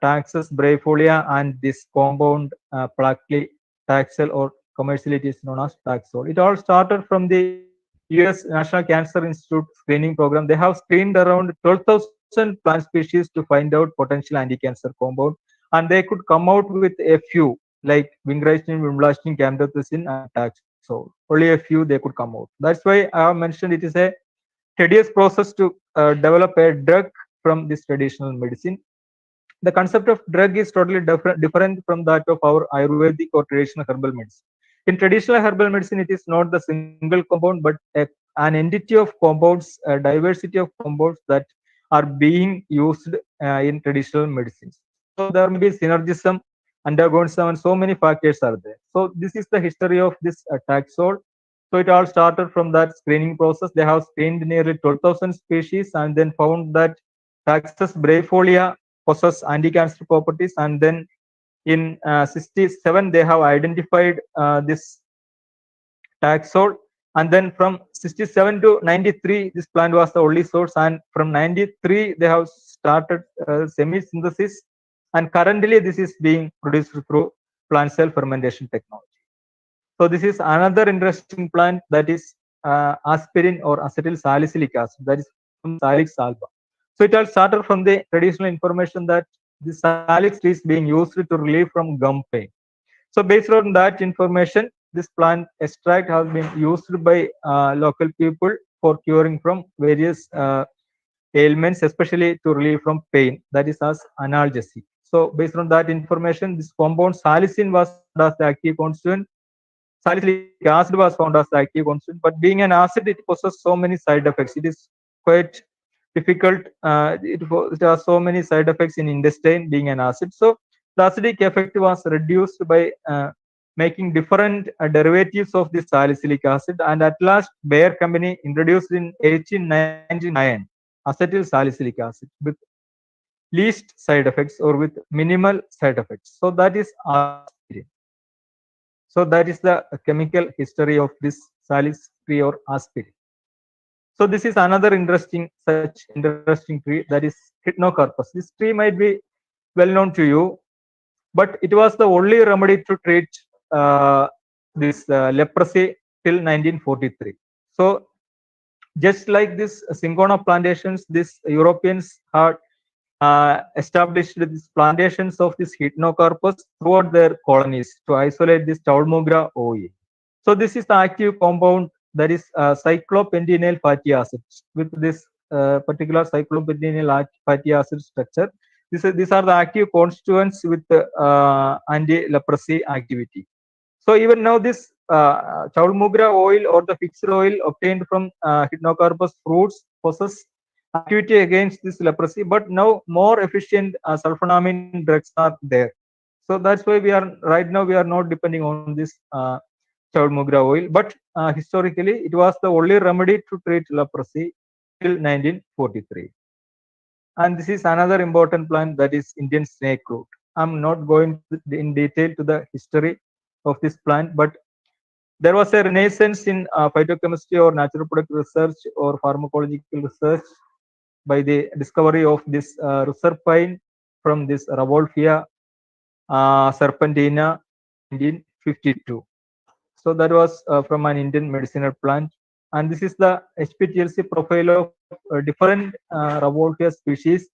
Taxus braifolia, and this compound Placli Taxol, or commercially it is known as Taxol. It all started from the US National Cancer Institute screening program. They have screened around 12,000 plant species to find out potential anti-cancer compound, and they could come out with a few like vincristine, vinblastine, camtothecin, and Taxol. Only a few they could come out. That's why I have mentioned it is a tedious process to develop a drug from this traditional medicine. The concept of drug is totally different from that of our Ayurvedic or traditional herbal medicine. In traditional herbal medicine, it is not the single compound, but an entity of compounds, a diversity of compounds that are being used in traditional medicines. So there may be synergism, antagonism, and so many factors are there. So this is the history of this Taxol. So it all started from that screening process. They have screened nearly 12,000 species and then found that Taxus braifolia possess anti-cancer properties. And then in 67, they have identified this Taxol. And then from 67 to 93, this plant was the only source. And from 93, they have started semi-synthesis. And currently, this is being produced through plant cell fermentation technology. So this is another interesting plant, that is aspirin or acetyl salicylic acid, that is from Salix alba. So it all started from the traditional information that the salix tree is being used to relieve from gum pain. So based on that information, this plant extract has been used by local people for curing from various ailments, especially to relieve from pain, that is as analgesic. So based on that information, this compound salicin was found as the active constituent. Salicylic acid was found as the active constituent, but being an acid, it possesses so many side effects. It is quite difficult. It has so many side effects in intestine, being an acid. So the acidic effect was reduced by making different derivatives of this salicylic acid, and at last Bayer company introduced in 1899 acetyl salicylic acid with least side effects or with minimal side effects. So that is aspirin. So that is the chemical history of this salix tree or aspirin. So this is another such interesting tree, that is Hypnocarpus. This tree might be well known to you, but it was the only remedy to treat this leprosy till 1943. So just like this cinchona plantations, these Europeans had established these plantations of this Hypnocarpus throughout their colonies to isolate this Taulmugra oil. So this is the active compound, that is cyclopentenyl fatty acids with this particular cyclopentenyl fatty acid structure. These are the active constituents with anti-leprosy activity. So even now this Taulmugra oil or the fixed oil obtained from Hypnocarpus fruits possess activity against this leprosy, but now more efficient sulfonamine drugs are there. So that's why right now we are not depending on this Taulmugra oil, but historically it was the only remedy to treat leprosy till 1943. And this is another important plant, that is Indian snake root. I'm not going in detail to the history of this plant, but there was a renaissance in phytochemistry or natural product research or pharmacological research by the discovery of this reserpine from this Ravolfia serpentina in 1952. So that was from an Indian medicinal plant. And this is the HPTLC profile of different Ravolfia species.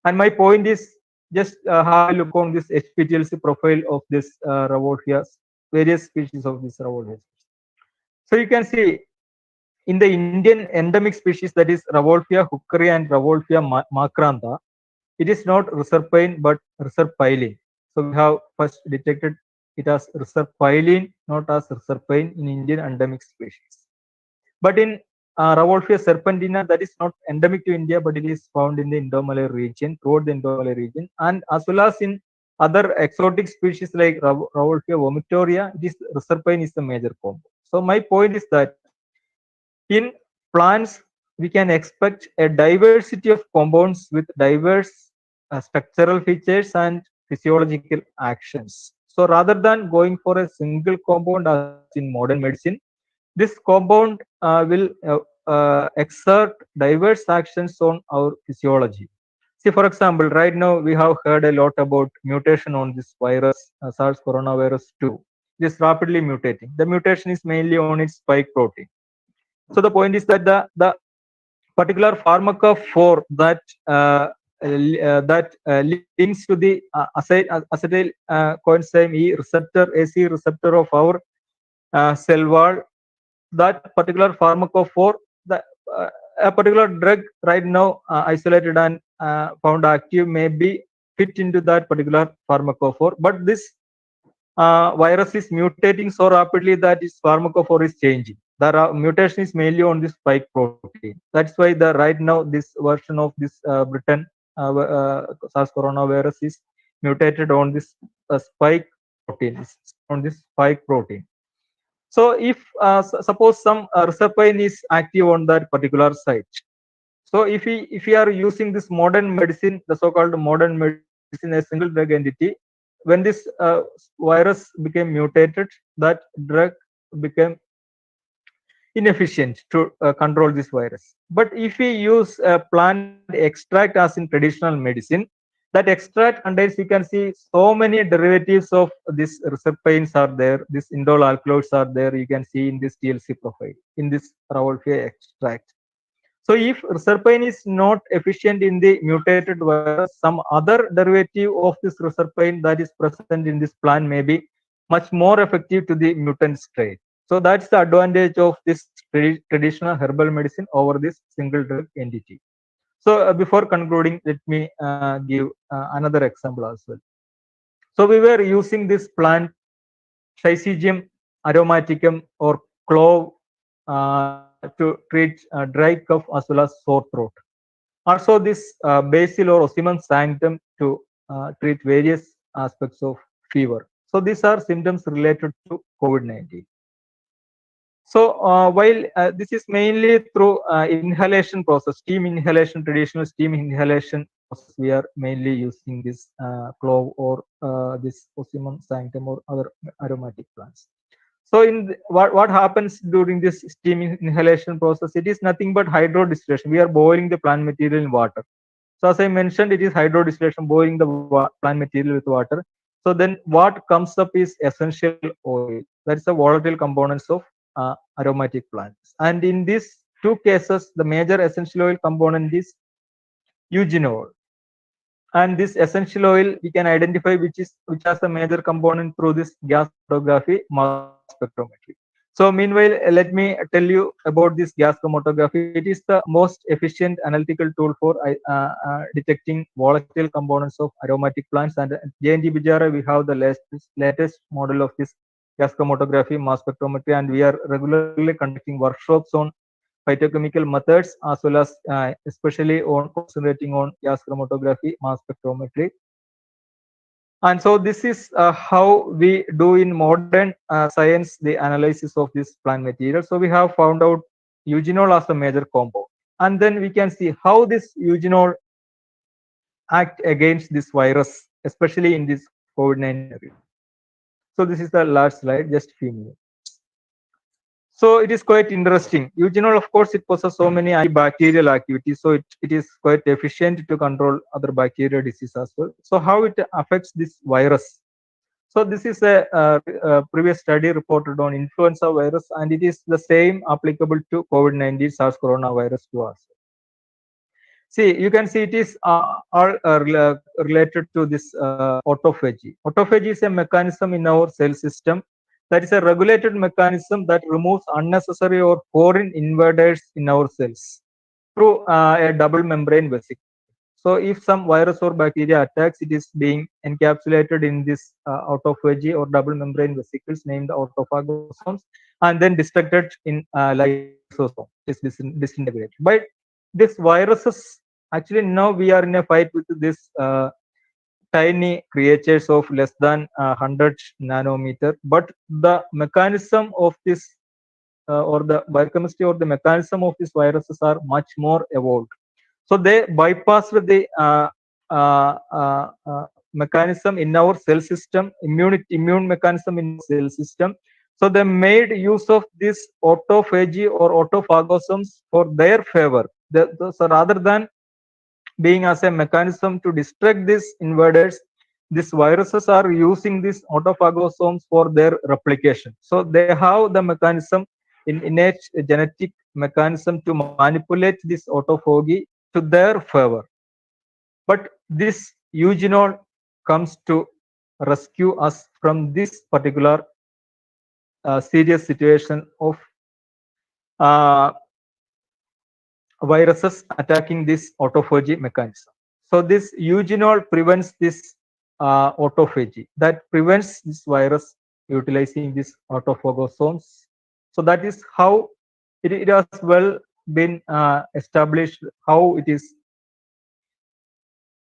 And my point is, just have a look on this HPTLC profile of this Ravolfia, various species of this Ravolfia. So you can see in the Indian endemic species, that is Ravolfia hookeri and Ravolfia macrantha, it is not reserpine but reserpylene. So we have first detected it as reserpylene, not as reserpine in Indian endemic species. But in Ravolfia serpentina, that is not endemic to India, but it is found in the Indo-Malay region, throughout the Indo-Malay region, and as well as in other exotic species like Rauwolfia vomitoria, this reserpine is the major compound. So my point is that in plants, we can expect a diversity of compounds with diverse structural features and physiological actions. So rather than going for a single compound as in modern medicine, this compound will exert diverse actions on our physiology. See, for example, right now we have heard a lot about mutation on this virus, SARS coronavirus 2. It is rapidly mutating. The mutation is mainly on its spike protein. So the point is that the particular pharmacophore that links to the acetyl coenzyme E receptor, AC receptor of our cell wall, that particular pharmacophore, a particular drug right now isolated and found active may be fit into that particular pharmacophore, but this virus is mutating so rapidly that its pharmacophore is changing. The mutation is mainly on this spike protein. That's why the right now this version of this Britain SARS coronavirus is mutated on this spike protein. On this spike protein. So if suppose some reserpine is active on that particular site, so if we are using this modern medicine, the so-called modern medicine, a single drug entity, when this virus became mutated, that drug became inefficient to control this virus. But if we use a plant extract as in traditional medicine, that extract contains, you can see so many derivatives of this reserpines are there, this indole alkaloids are there, you can see in this TLC profile, in this Rauwolfia extract. So if reserpine is not efficient in the mutated virus, some other derivative of this reserpine that is present in this plant may be much more effective to the mutant strain. So that's the advantage of this traditional herbal medicine over this single drug entity. So before concluding, let me give another example as well. So we were using this plant Syzygium aromaticum or clove to treat dry cough as well as sore throat. Also this basil or Osimum sanctum to treat various aspects of fever. So these are symptoms related to COVID-19. So while this is mainly through inhalation process, steam inhalation, traditional steam inhalation process, we are mainly using this clove or this Osimum sanctum or other aromatic plants. So in what happens during this steam inhalation process, it is nothing but hydrodistillation. We are boiling the plant material in water. So as I mentioned, it is hydrodistillation, boiling the plant material with water. So then what comes up is essential oil. That is the volatile components of aromatic plants. And in these two cases, the major essential oil component is eugenol. And this essential oil we can identify which has a major component through this gas chromatography, mass spectrometry. So meanwhile, let me tell you about this gas chromatography. It is the most efficient analytical tool for detecting volatile components of aromatic plants. And at JNT Bijara, we have the latest model of this gas chromatography, mass spectrometry, and we are regularly conducting workshops on phytochemical methods as well as especially on concentrating on gas chromatography, mass spectrometry. And so this is how we do in modern science the analysis of this plant material. So we have found out eugenol as a major compound, and then we can see how this eugenol act against this virus, especially in this COVID-19 area. So this is the last slide, just a few minutes. So it is quite interesting. Eugenol, of course, it possesses so many antibacterial activities, so it is quite efficient to control other bacterial diseases as well. So how it affects this virus? So this is a previous study reported on influenza virus, and it is the same applicable to COVID-19 SARS coronavirus 2 as well. See, you can see it is all related to this autophagy. Autophagy is a mechanism in our cell system that is a regulated mechanism that removes unnecessary or foreign invaders in our cells through a double membrane vesicle. So if some virus or bacteria attacks, it is being encapsulated in this autophagy or double membrane vesicles named autophagosomes, and then destructed in lysosome. It is disintegrated. But this viruses, actually now we are in a fight with this tiny creatures of less than 100 nanometer, but the mechanism of this or the biochemistry or the mechanism of these viruses are much more evolved. So they bypassed the mechanism in our cell system, immune mechanism in cell system. So they made use of this autophagy or autophagosomes for their favor. So rather than being as a mechanism to destruct these invaders, these viruses are using these autophagosomes for their replication. So they have the mechanism, innate genetic mechanism to manipulate this autophagy to their favor. But this eugenol comes to rescue us from this particular serious situation of viruses attacking this autophagy mechanism. So this eugenol prevents this autophagy, that prevents this virus utilizing these autophagosomes. So that is how it has well been established how it is.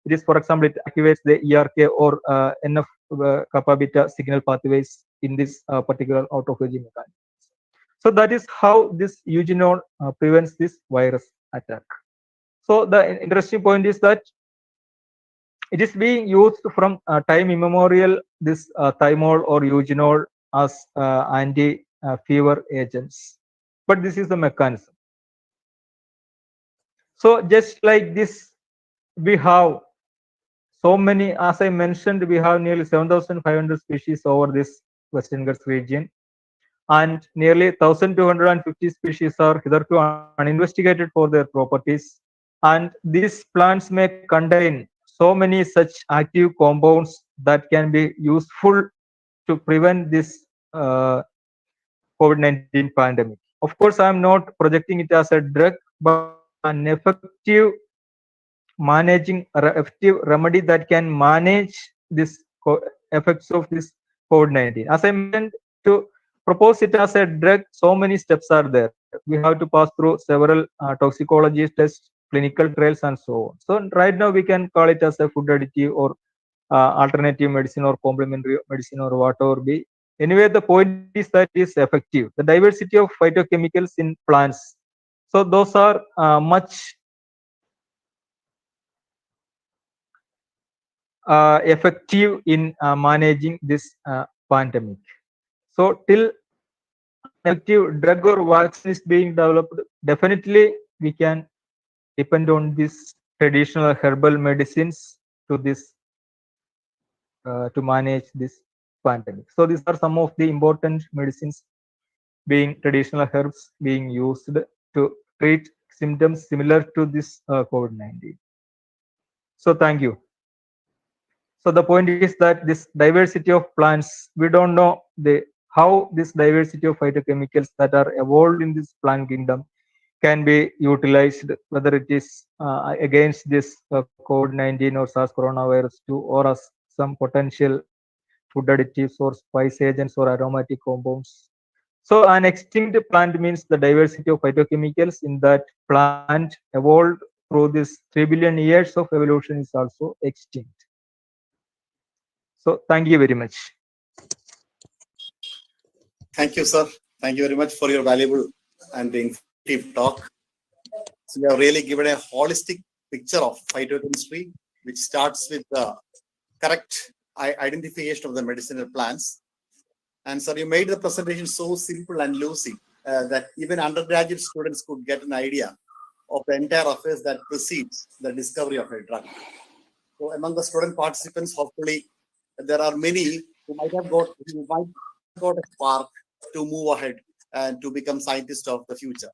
It is, for example, it activates the ERK or NF kappa beta signal pathways in this particular autophagy mechanism. So that is how this eugenol prevents this virus attack. So the interesting point is that it is being used from time immemorial, this thymol or eugenol as anti-fever agents. But this is the mechanism. So just like this, we have so many, as I mentioned, we have nearly 7,500 species over this Western Ghats region, and nearly 1,250 species are hitherto uninvestigated for their properties. And these plants may contain so many such active compounds that can be useful to prevent this COVID-19 pandemic. Of course, I am not projecting it as a drug, but an effective remedy that can manage this effects of this COVID-19. As I mentioned, to propose it as a drug, so many steps are there. We have to pass through several toxicology tests, clinical trials, and so on. So right now we can call it as a food additive or alternative medicine or complementary medicine or whatever be. Anyway, the point is that it is effective. The diversity of phytochemicals in plants. So those are much effective in managing this pandemic. So till an effective drug or vaccine is being developed, definitely we can depend on these traditional herbal medicines to this to manage this pandemic. So these are some of the important medicines being traditional herbs being used to treat symptoms similar to this COVID-19. So thank you. So the point is that this diversity of plants, we don't know how this diversity of phytochemicals that are evolved in this plant kingdom can be utilized, whether it is against this COVID-19 or SARS coronavirus 2 or as some potential food additives or spice agents or aromatic compounds. So an extinct plant means the diversity of phytochemicals in that plant evolved through this 3 billion years of evolution is also extinct. So thank you very much. Thank you, sir. Thank you very much for your valuable and informative talk. So you have really given a holistic picture of phytochemistry, which starts with the correct identification of the medicinal plants. And sir, you made the presentation so simple and lucid that even undergraduate students could get an idea of the entire affairs that precedes the discovery of a drug. So among the student participants, hopefully there are many who might have got a spark to move ahead and to become scientists of the future.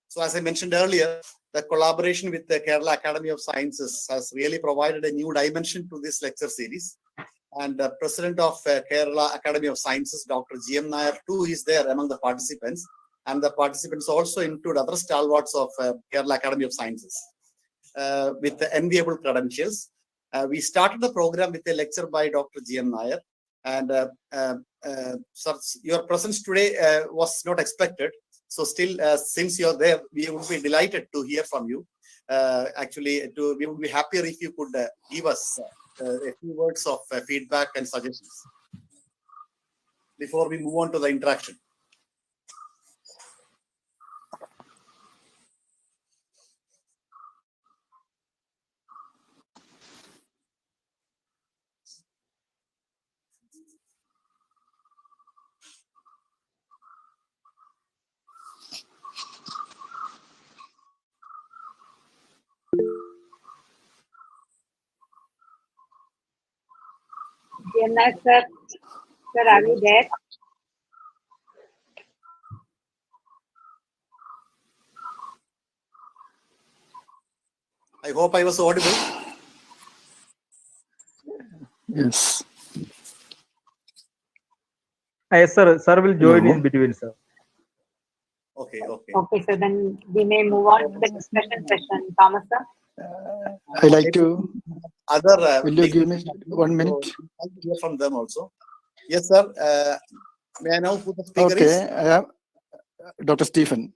So as I mentioned earlier, the collaboration with the Kerala Academy of Sciences has really provided a new dimension to this lecture series. And the president of Kerala Academy of Sciences, Dr. G.M. Nair, too, is there among the participants. And the participants also include other stalwarts of Kerala Academy of Sciences with the enviable credentials. We started the program with a lecture by Dr. G.M. Nair. And sir, your presence today was not expected. So still, since you're there, we would be delighted to hear from you. We would be happier if you could give us a few words of feedback and suggestions before we move on to the interaction. Nice, sir. Sir, are you there? I hope I was audible. Yes. Yes, sir. Sir will join Hello. in between, sir. Okay. Okay, so then we may move on to the discussion session. Thomas, sir? I like to. Other. Will you give me 1 minute? I'll hear from them also. Yes, sir. May I know who the speaker is? Okay, I am Dr. Stephen.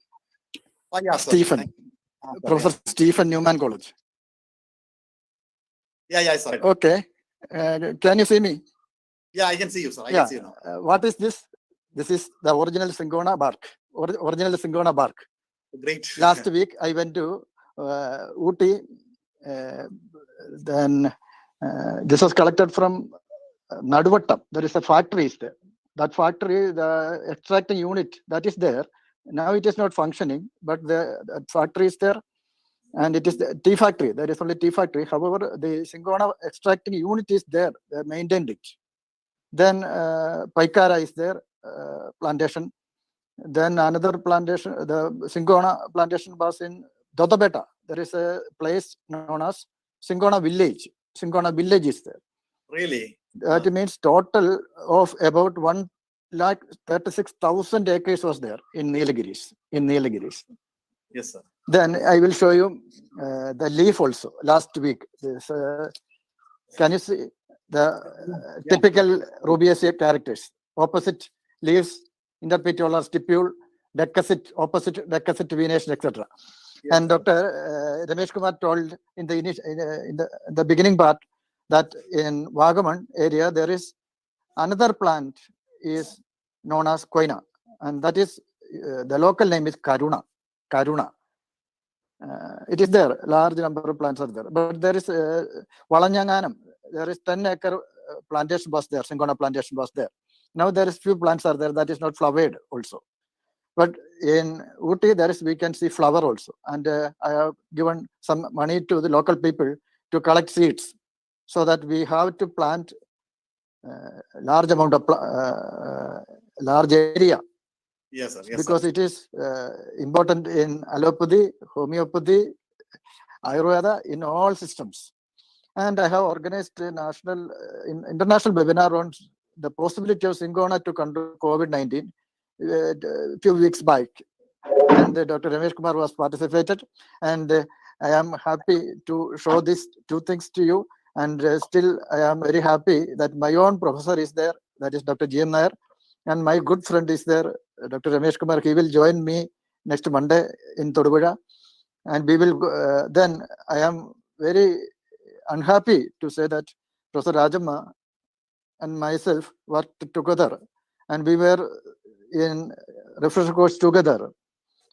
Oh, yeah, sir. Stephen. Thank you. Sir, Professor Stephen Newman College. Yeah, sir. Okay. Can you see me? Yeah, I can see you, sir. I Yeah. can see you now. What is this? This is the original Syngona bark. Original Syngona bark. Great. Last week I went to Ooty. Then this was collected from Naduvattam. There is a factory there. That factory, the extracting unit that is there. Now it is not functioning, but the factory is there, and it is the tea factory. There is only tea factory. However, the Syngona extracting unit is there. They maintained it. Then Paikara is there, plantation. Then another plantation, the Syngona plantation was in Dodabeta. There is a place known as Syngona village. Syngona village is there. Really? That means total of about 136,000 acres was there in Nilgiris. Yes, sir. Then I will show you the leaf also. Last week, this, can you see the typical Rubiaceae characters? Opposite leaves, interpetiolar stipule, decussate, opposite decussate venation, etc. Yes, And Dr. Rameshkumar told in the beginning part that in Vagaman area there is another plant is known as Koina, and that is the local name is Karuna. It is there, large number of plants are there, but there is Valanyanganam. There is 10-acre plantation was there, Syngona plantation was there. Now there is few plants are there that is not flowered also. But in Ooty, there is, we can see flower also. And I have given some money to the local people to collect seeds so that we have to plant large amount of large area. Yes, sir. Yes, because sir. it is important in allopathy, homeopathy, Ayurveda, in all systems. And I have organized a international webinar on the possibility of Syngona to control COVID-19 a few weeks back. And Dr. Rameshkumar was participated. And I am happy to show these two things to you. And still, I am very happy that my own professor is there, that is Dr. G.M. Nair. And my good friend is there, Dr. Rameshkumar. He will join me next Monday in Todupuzha. And we will then I am very unhappy to say that Professor Rajamma and myself worked together, and we were in refresher course together.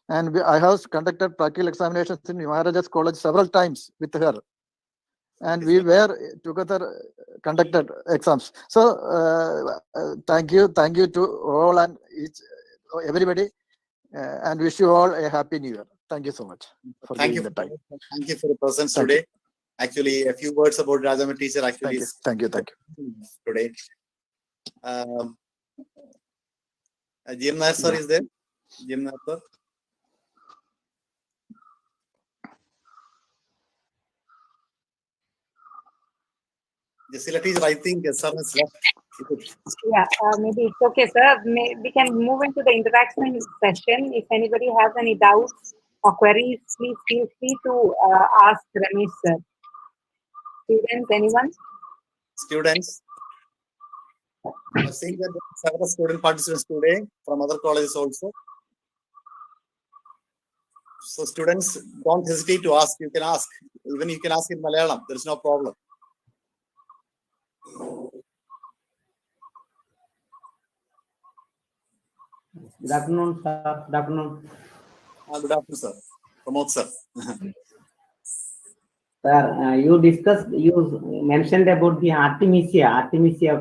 And I have conducted practical examinations in Maharaja's college several times with her. And we were together conducted exams. So thank you to all and everybody, and wish you all a happy New Year. Thank you so much for giving the time. Thank you for your presence Thank today. Actually, a few words about Rajamma teacher actually Thank you. Today. G.M. Nair sir is there. G.M. Nair sir. Jessila teacher, I think sir has left. Yeah, maybe it's okay, sir. We can move into the interaction session. If anybody has any doubts or queries, please feel free to ask Ramesh, sir. Students, anyone? Students. I've seen that there are several student participants today from other colleges also. So students, don't hesitate to ask. You can ask. Even you can ask in Malayalam. There is no problem. Good afternoon, sir. Good afternoon. Good afternoon, sir. Pramod, sir. Sir, you mentioned about the Artemisia. Artemisia,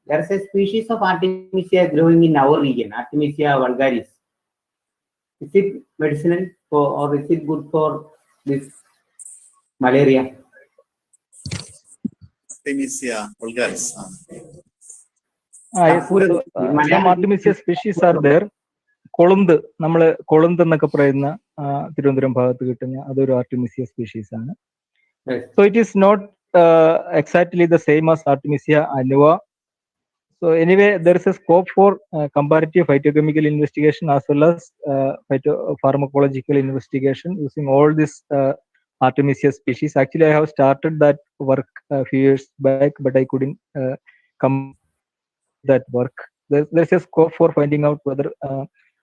there's a species of Artemisia growing in our region, Artemisia vulgaris. Is it medicinal or is it good for this malaria? Artemisia vulgaris. Yes, so, some Artemisia species are there. കൊളുന്ത് നമ്മൾ കൊളുന്ത് എന്നൊക്കെ പറയുന്ന തിരുവനന്തപുരം ഭാഗത്ത് കിട്ടുന്ന അതൊരു artemisia species ആണ്. So it is not exactly the same as artemisia annua. So anyway, there is a scope for comparative phytochemical investigation as well as phytopharmacological investigation using all these Artemisia species. Actually, I have started that work a few years back, but I couldn't complete that work. There's a scope for finding out whether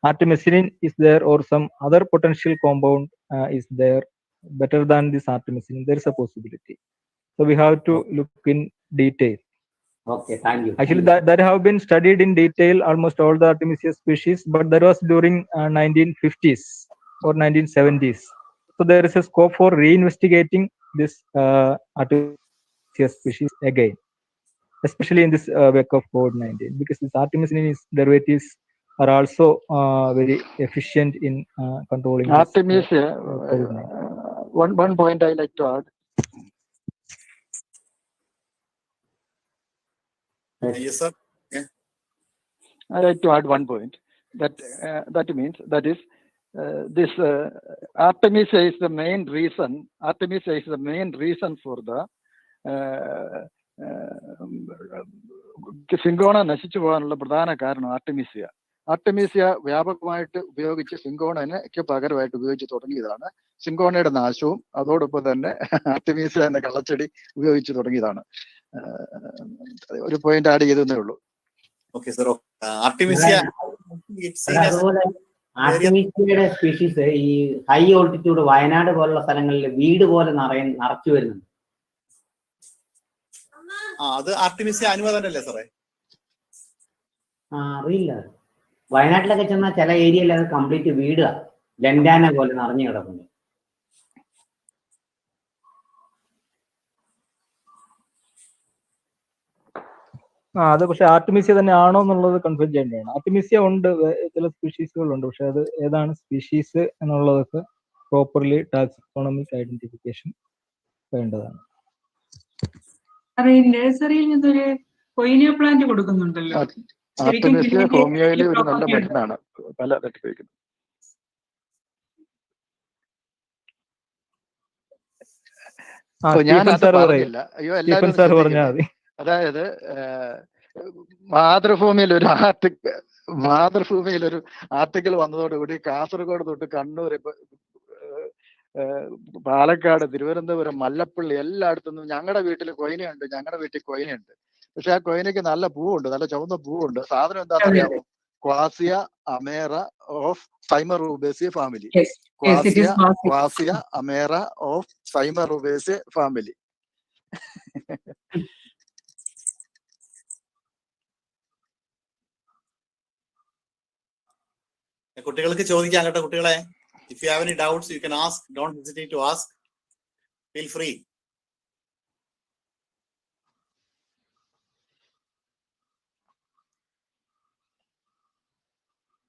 artemisinin is there or some other potential compound is there better than this artemisinin. There is a possibility. So we have to look in detail. Okay, thank you. Actually, that have been studied in detail, almost all the Artemisia species, but that was during 1950s or 1970s. So there is a scope for reinvestigating this Artemisia species again, especially in this wake of COVID-19, because this artemisinin derivatives are also very efficient in controlling Artemisia, one point I like to add. Yes, sir. Yeah. I like to add one point that is this Artemisia is the main reason. Artemisia is the main reason for the cinchona നശിച്ചു പോകാനുള്ള പ്രധാന കാരണം ആർട്ടിമീസിയ. ആർട്ടിമീസിയ വ്യാപകമായിട്ട് ഉപയോഗിച്ച് സിങ്കോണയ്ക്ക് പകരമായിട്ട് ഉപയോഗിച്ച് തുടങ്ങിയതാണ്. സിങ്കോണയുടെ നാശവും അതോടൊപ്പം തന്നെ ആർട്ടിമീസിയ എന്ന കള്ളച്ചെടി ഉപയോഗിച്ച് തുടങ്ങിയതാണ്. ഒരു പോയിന്റ് ആഡ് ചെയ്തേ ഉള്ളൂ. Okay, sir. Artemisia. അതുപോലെ ആർട്ടിമീസിയയുടെ സ്പീഷീസ് ഈ ഹൈ ഓൾട്ടിറ്റ്യൂഡ് വയനാട് പോലുള്ള സ്ഥലങ്ങളിൽ വീട് പോലെ നിറച്ചു വരുന്നുണ്ട്. അത് ആർട്ടിമിസിയ അനുവ തന്നെയല്ലേ സാറേ? അറിയില്ല. വയനാട്ടിലൊക്കെ ചെന്നാൽ ചില ഏരിയയിൽ അത് കംപ്ലീറ്റ് വീട് ലൻഡാന പോലെ നിറഞ്ഞു കിടക്കുന്നു. അത് പക്ഷെ ആർട്ടിമീസിയ തന്നെ ആണോ എന്നുള്ളത് കൺഫേം ചെയ്യേണ്ടതാണ്. ആർട്ടിമീസിയ ഉണ്ട്, ചില സ്പീഷീസുകളുണ്ട്, പക്ഷെ അത് ഏതാണ് സ്പീഷീസ് എന്നുള്ളതൊക്കെ പ്രോപ്പർലി ടാക്സോണമിക് ഐഡന്റിഫിക്കേഷൻ വേണ്ടതാണ്. നഴ്സറിയിൽ നിന്നൊരു കൊയിനിയ പ്ലാന്റ് കൊടുക്കുന്നുണ്ടല്ലോ. ഹോമിയോയിലെ ഒരു നല്ല മരുന്നാണ് പല ഉപയോഗിക്കുന്നത്. ഞാൻ അത് പറഞ്ഞില്ല. അയ്യോ, എല്ലാവരും അതായത് മാതൃഭൂമിയിൽ ഒരു ആർട്ടിക്കിൾ വന്നതോടുകൂടി കാസർഗോഡ് തൊട്ട് കണ്ണൂർ, പാലക്കാട്, തിരുവനന്തപുരം, മല്ലപ്പള്ളി എല്ലായിടത്തുനിന്നും ഞങ്ങളുടെ വീട്ടിൽ കൊയിനയുണ്ട്. പക്ഷെ ആ കൊയിനയ്ക്ക് നല്ല പൂവുണ്ട്, നല്ല ചുവന്ന പൂവുണ്ട്. സാധനം എന്താണെന്ന് അറിയാമോ? Quassia amara of simaroubaceae family. Quassia amara of simaroubaceae family. കുട്ടികൾക്ക് ചോദിക്കാം കേട്ടോ കുട്ടികളെ. If you have any doubts, you can ask. Don't hesitate to ask. Feel free.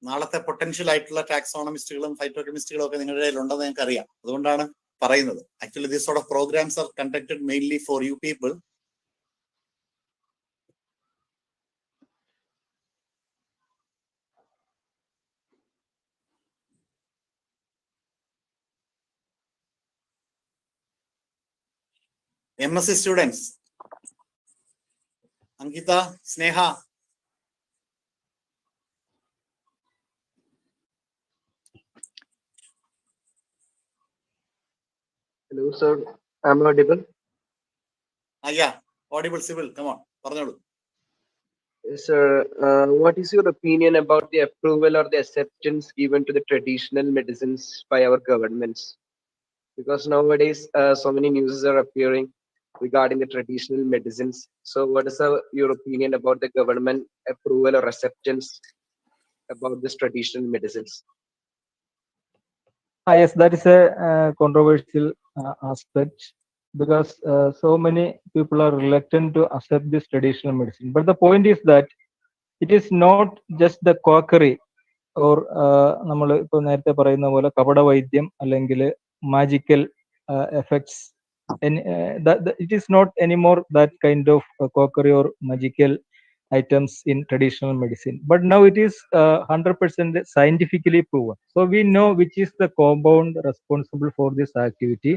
നാളത്തെ പൊട്ടൻഷ്യൽ ആയിട്ടുള്ള ടാക്സോണമിസ്റ്റുകളും ഫൈറ്റോകെമിസ്റ്റുകളും ഒക്കെ നിങ്ങളുടെ ഇടയിൽ ഉണ്ടെന്ന് ഞങ്ങൾക്ക് അറിയാം. അതുകൊണ്ടാണ് പറയുന്നത്. Actually, this sort of programs are conducted mainly for you people. MSc students, Ankita, Sneha. Hello, sir. I'm audible. Yeah, audible, civil. Come on, Parnolu. Yes, sir. What is your opinion about the approval or the acceptance given to the traditional medicines by our governments? Because nowadays, so many news are appearing regarding the traditional medicines. So what is your opinion about the government approval or acceptance about this traditional medicines? Yes, that is a controversial aspect because so many people are reluctant to accept this traditional medicine. But the point is that it is not just the quackery or നമ്മൾ ഇപ്പോൾ നേരത്തെ പറയുന്ന പോലെ കപട വൈദ്യം അല്ലെങ്കിൽ magical effects. It is not anymore that kind of quackery or magical items in traditional medicine, but now it is 100% scientifically proven. So we know which is the compound responsible for this activity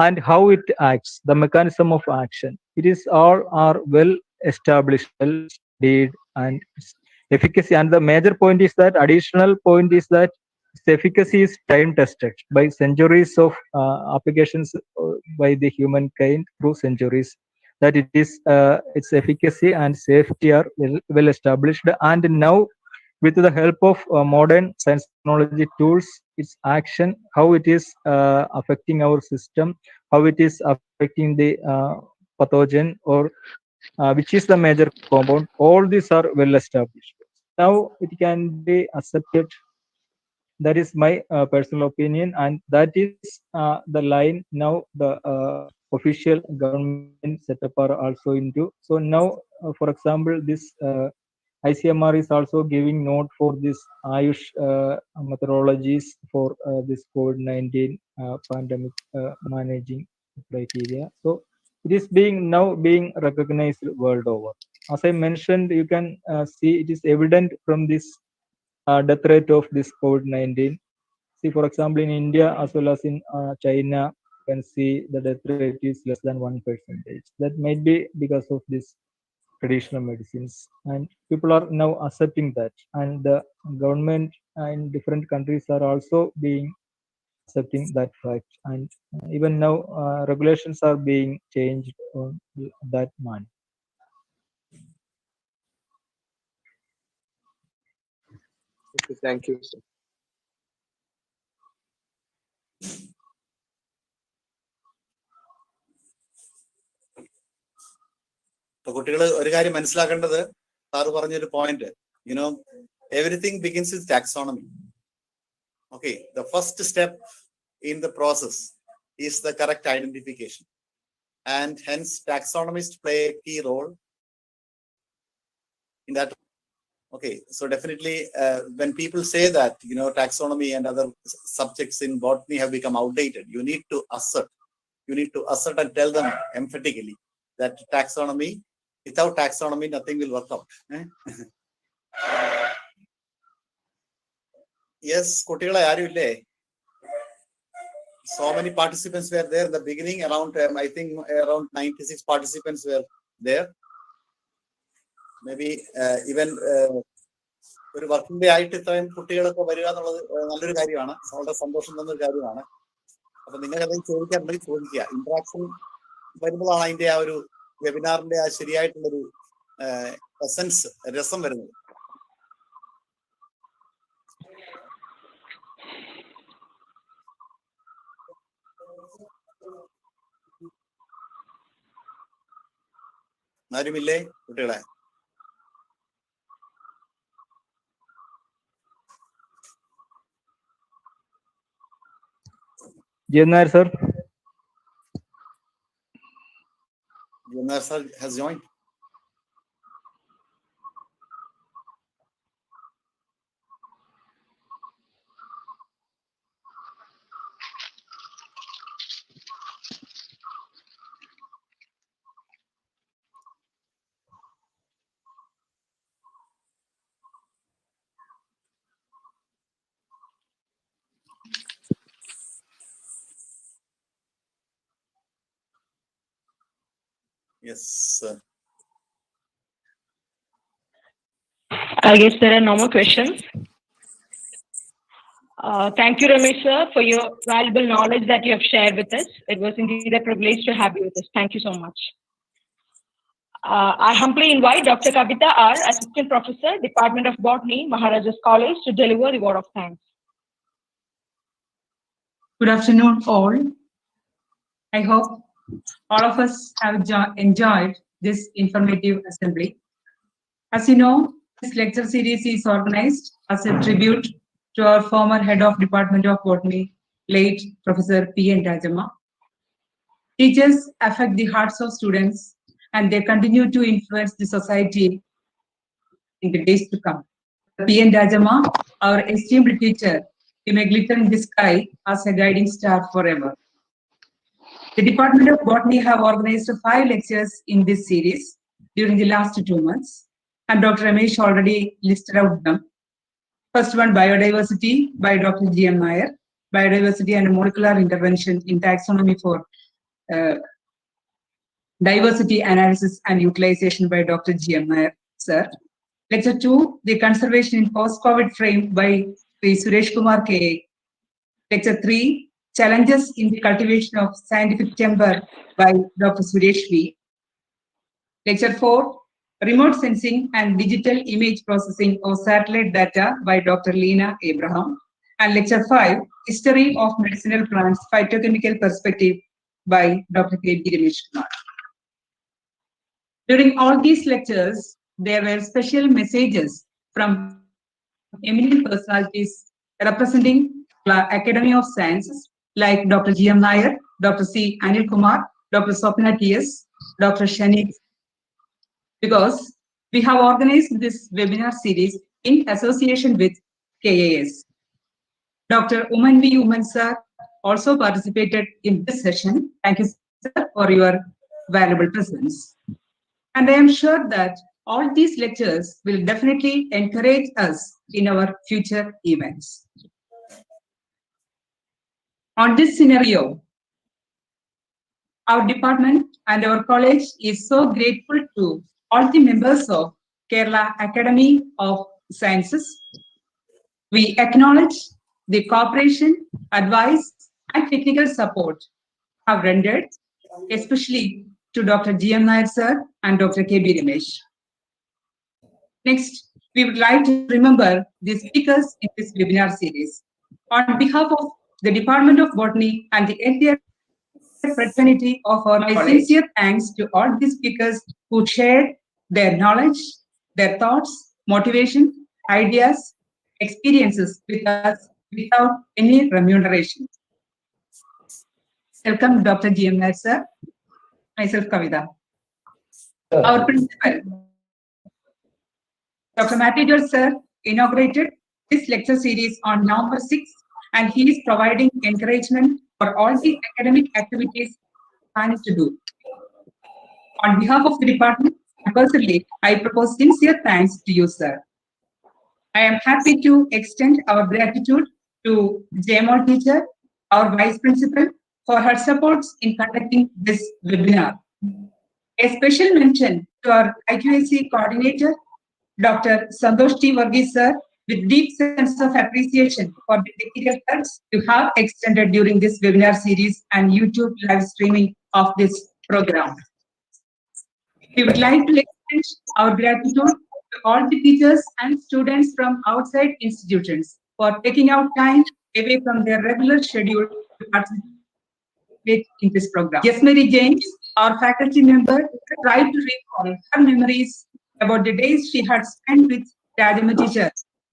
and how it acts, the mechanism of action. It is all are well established, well studied, and efficacy. And the major point is that additional point is that its efficacy is time tested by centuries of applications by the humankind through centuries, that it is its efficacy and safety are well established. And now with the help of modern science technology tools, its action, how it is affecting our system, how it is affecting the pathogen, or which is the major compound, all these are well established. Now it can be accepted. That is my personal opinion, and that is the line now the official government setup are also into. So now, for example, this ICMR is also giving note for this Ayush methodologies for this COVID-19 pandemic managing criteria. So it is being now being recognized world over. As I mentioned, you can see it is evident from this death rate of this COVID-19. See, for example, in India as well as in China, you can see the death rate is less than 1%. That might be because of this traditional medicines, and people are now accepting that, and the government in different countries are also being accepting that fact, and even now regulations are being changed on that manner. Okay, thank you, sir. കുട്ടികൾ ഒരു കാര്യം മനസ്സിലാക്കേണ്ടത്, sir പറഞ്ഞൊരു point, everything begins with taxonomy. Okay, the first step in the process is the correct identification, and hence taxonomists play a key role in that. Okay, so definitely when people say that taxonomy and other subjects in botany have become outdated, you need to assert and tell them emphatically that taxonomy, without taxonomy nothing will work out. Yes, കുട്ടികളെ ആരുമില്ലേ? So many participants were there in the beginning, around I think around 96 participants were there. Maybe even ഒരു working day ആയിട്ട് ഇത്രയും കുട്ടികളൊക്കെ വരിക എന്നുള്ളത് നല്ലൊരു കാര്യമാണ്, വളരെ സന്തോഷം തന്നൊരു കാര്യമാണ്. അപ്പൊ നിങ്ങൾ എന്തെങ്കിലും ചോദിക്കാറുണ്ടെങ്കിൽ ചോദിക്കുക. ഇന്ററാക്ഷൻ വരുമ്പോഴാണ് അതിന്റെ ആ ഒരു വെബിനാറിന്റെ ആ ശരിയായിട്ടുള്ളൊരു എസൻസ്, രസം വരുന്നത്. ആരുമില്ലേ കുട്ടികളെ? Janar sir. Janar sir has joined. Yes, sir. I guess there are no more questions. Thank you, Ramesh sir, for your valuable knowledge that you have shared with us. It was indeed a privilege to have you with us. Thank you so much. I humbly invite Dr. Kavita R., Assistant Professor, Department of Botany, Maharaja's College, to deliver the word of thanks. Good afternoon, all. I hope all of us have enjoyed this informative assembly. As you know, This lecture series is organized as a tribute to our former head of Department of Botany, late Professor P.N. Rajamma. Teachers affect the hearts of students and they continue to influence the society in the days to come. P.N. Rajamma, our esteemed teacher, he may glitter in the sky as a guiding star forever. The Department of Botany have organized 5 lectures in this series during the last 2 months, and Dr. Ramesh already listed out them. First one, Biodiversity by Dr. G.M. Nair, Biodiversity and Molecular Intervention in Taxonomy for Diversity Analysis and Utilization by Dr. G.M. Nair, sir. Lecture 2, The Conservation in Post-COVID Frame by Sri Rameshkumar K. Lecture 3, Challenges in the Cultivation of Scientific Timber by Dr. Suresh V. Lecture 4, Remote Sensing and Digital Image Processing of Satellite Data by Dr. Lena Abraham. And Lecture 5, History of Medicinal Plants, Phytochemical Perspective by Dr. K.B. Rameshkumar. During all these lectures, there were special messages from eminent personalities representing Academy of Sciences like Dr. G.M. Nair, Dr. C. Anil Kumar, Dr. Swapna T.S., Dr. Shani, because we have organized this webinar series in association with KAS. Dr. Uman V. Uman sir also participated in this session. Thank you, sir, for your valuable presence. And I am sure that all these lectures will definitely encourage us in our future events. On this scenario, our department and our college is so grateful to all the members of Kerala Academy of Sciences. We acknowledge the cooperation, advice, and technical support have rendered, especially to Dr. G.M. Nair sir and Dr. K.B. Ramesh. Next, we would like to remember the speakers in this webinar series. On behalf of the Department of Botany and the entire fraternity of our college, sincere thanks to all the speakers who shared their knowledge, their thoughts, motivation, ideas, experiences with us without any remuneration. Welcome, Dr. G.M. Nair sir. Myself, Kavita. Our principal, Dr. Matthew George sir, inaugurated this lecture series on November 6th, and he is providing encouragement for all the academic activities planned to do. On behalf of the department, personally, I propose sincere thanks to you, sir. I am happy to extend our gratitude to JMO teacher, our vice principal, for her supports in conducting this webinar. A special mention to our IQAC coordinator, Dr. Santosh T. Varghese sir, with deep sense of appreciation for the technical efforts you have extended during this webinar series and YouTube live streaming of this program. We would like to extend our gratitude to all the teachers and students from outside institutions for taking out time away from their regular schedule to participate in this program. Yes, Mary James, our faculty member, tried to recall her memories about the days she had spent with Rajamma teacher,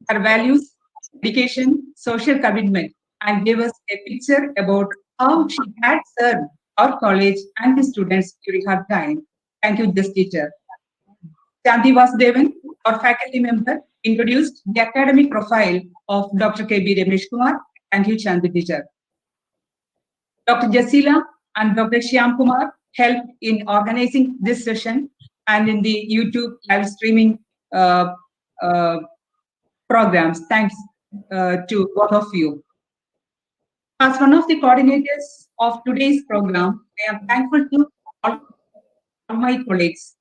her values, dedication, social commitment, and gave us a picture about how she had served our college and the students during her time. Thank you, this teacher. Shanti Vasudevan, our faculty member, introduced the academic profile of Dr. K.B. Rameshkumar. Thank you, Shanti teacher. Dr. Jasila and Dr. Shyam Kumar helped in organizing this session and in the YouTube live streaming programs. Thanks to both of you. As one of the coordinators of today's program, I am thankful to all my colleagues.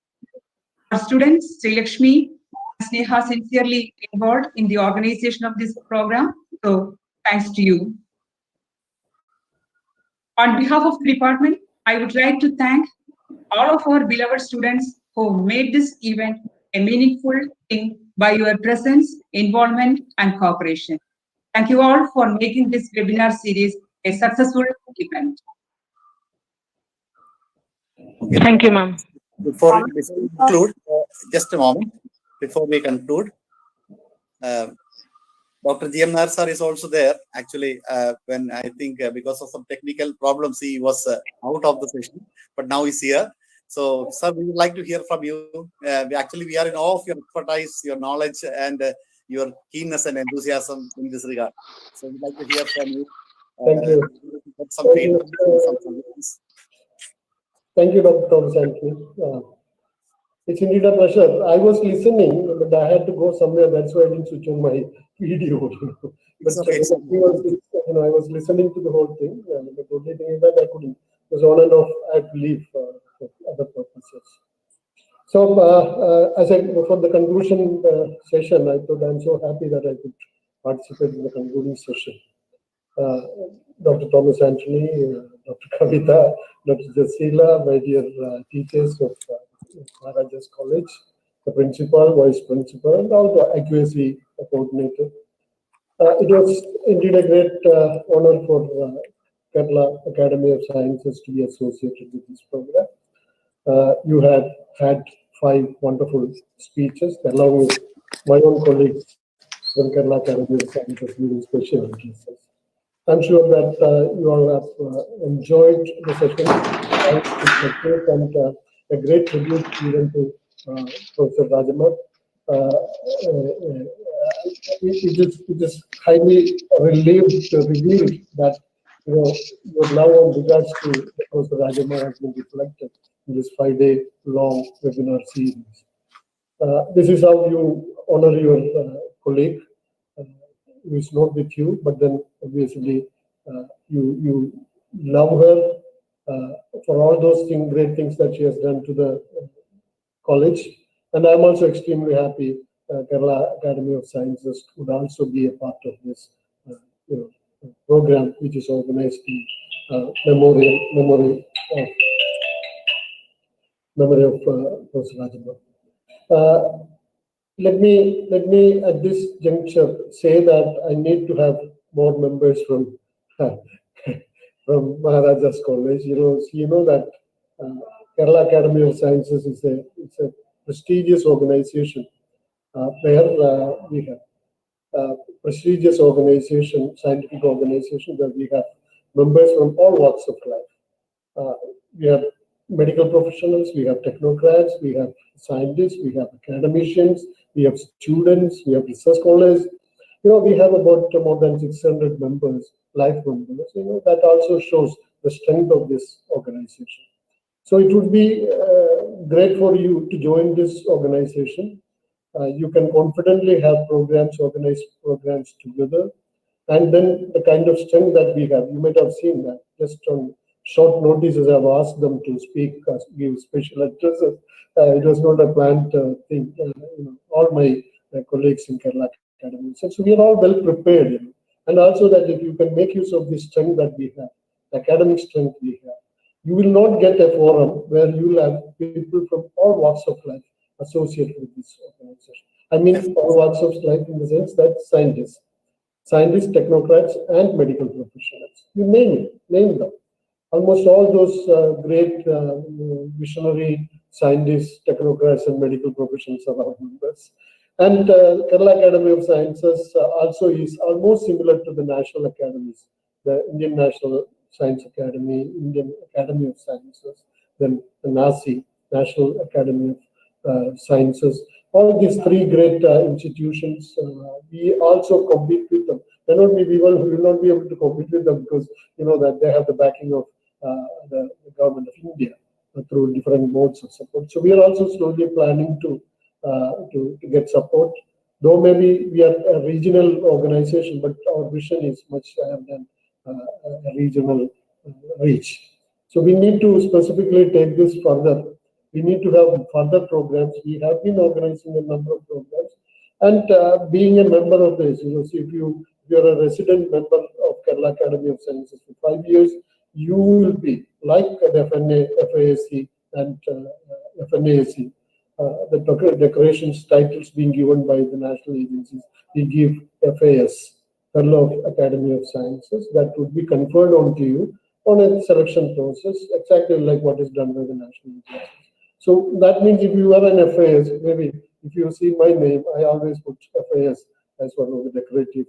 Our students, Sri Lakshmi and Sneha, sincerely involved in the organization of this program. So thanks to you. On behalf of the department, I would like to thank all of our beloved students who made this event a meaningful thing by your presence, involvement, and cooperation. Thank you all for making this webinar series a successful event. Okay. Thank you, ma'am. Before we conclude, just a moment. before we conclude. Dr. G.M. Nair sir is also there. Actually, when I think because of some technical problems, he was out of the session, but now he's here. So, sir, we would like to hear from you. We are in awe of your expertise, your knowledge, and your keenness and enthusiasm in this regard. So, we'd like to hear from you. Thank you. Some feedback, some suggestions. Thank you, Dr. Thomas Anthony. It's indeed a pleasure. I was listening, but I had to go somewhere. That's why I didn't switch on my video. But Okay. I was listening to the whole thing. The only thing is that I couldn't. It was on and off. I had to leave for other purposes. So, as I for the conclusion session, I thought I'm so happy that I could participate in the concluding session. Dr. Thomas Anthony, Dr. Kavita, Dr. Jasila, my dear teachers of Maharaja's College, the principal, vice principal, and all the IQAC coordinator. It was indeed a great honor for Kerala Academy of Sciences to be associated with this program. You had 5 wonderful speeches along with my own colleagues from Kerala Academy of Sciences giving special addresses. I'm sure that you all have enjoyed the session and a great tribute given to Professor Rajamar. It is highly revealed that your love and regards to Professor Rajamar has been reflected in this 5-day long webinar series. This is how you honor your colleague who is not with you, but then obviously you love her for all those great things that she has done to the college. And I'm also extremely happy Kerala Academy of Sciences would also be a part of this program, which is organized in memory of Professor Rajamar. Let me at this juncture say that I need to have more members from Maharaja's College. You know that Kerala Academy of Sciences is a prestigious organization where we have prestigious organization, scientific organization, where we have members from all walks of life. We have medical professionals, we have technocrats, we have scientists, we have academicians, we have students, we have research scholars. We have about more than 600 members, life members. That also shows the strength of this organization. So it would be great for you to join this organization. You can confidently have programs, organized programs together. And then the kind of strength that we have, you might have seen that just on short notices, I've asked them to speak, give special addresses. It was not a planned thing. All my colleagues in Kerala Academy. So we are all well prepared. And also that if you can make use of this strength that we have, the academic strength we have, you will not get a forum where you will have people from all walks of life associated with this organization. I mean all walks of life in the sense that scientists, technocrats, and medical professionals. You name them. Almost all those great visionary scientists, technocrats, and medical professionals are our members. And Kerala Academy of Sciences also is almost similar to the national academies, the Indian National Science Academy, Indian Academy of Sciences, then the NASI, National Academy of Sciences. All these 3 great institutions, we also compete with them. We will not be able to compete with them because that they have the backing of the government of India through different modes of support. So we are also slowly planning to get support. Though maybe we are a regional organization, but our vision is much higher than a regional reach. So we need to specifically take this further. We need to have further programs. We have been organizing a number of programs, and being a member of this, if you're a resident member of Kerala Academy of Sciences for 5 years, you will be like the FAAC and FNAAC. The decorations titles being given by the national agencies. We give FAS, Fellow of Academy of Sciences, that would be conferred onto you on a selection process, exactly like what is done by the national agencies. So that means if you are an FAS, maybe if you see my name, I always put FAS as one of the decorative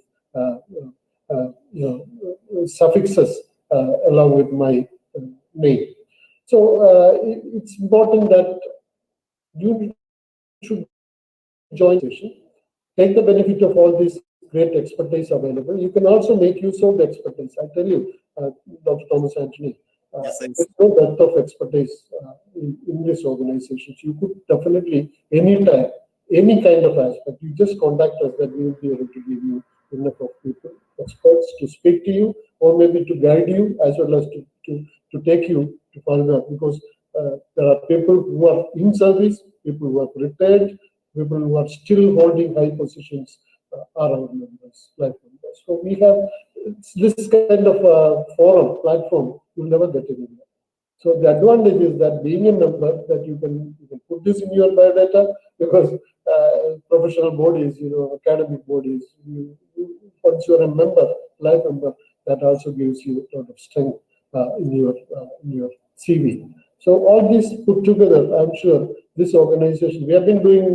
suffixes along with my name. So it's important that you should join the session, take the benefit of all this great expertise available. You can also make use of the expertise. I tell you, Dr. Thomas Anthony, there's no depth of expertise in this organization. You could definitely, anytime, any kind of aspect, you just contact us that we will be able to give you enough of people, experts to speak to you, or maybe to guide you as well as to take you to further, because there are people who are in service, people who have retired, people who are still holding high positions are our members, life members. So we have this kind of forum, platform, you'll never get anywhere. So the advantage is that being a member, that you can put this in your biodata, because professional bodies, academic bodies, once you're a member, life member, that also gives you a lot of strength in your CV. So all this put together, I'm sure this organization, we have been doing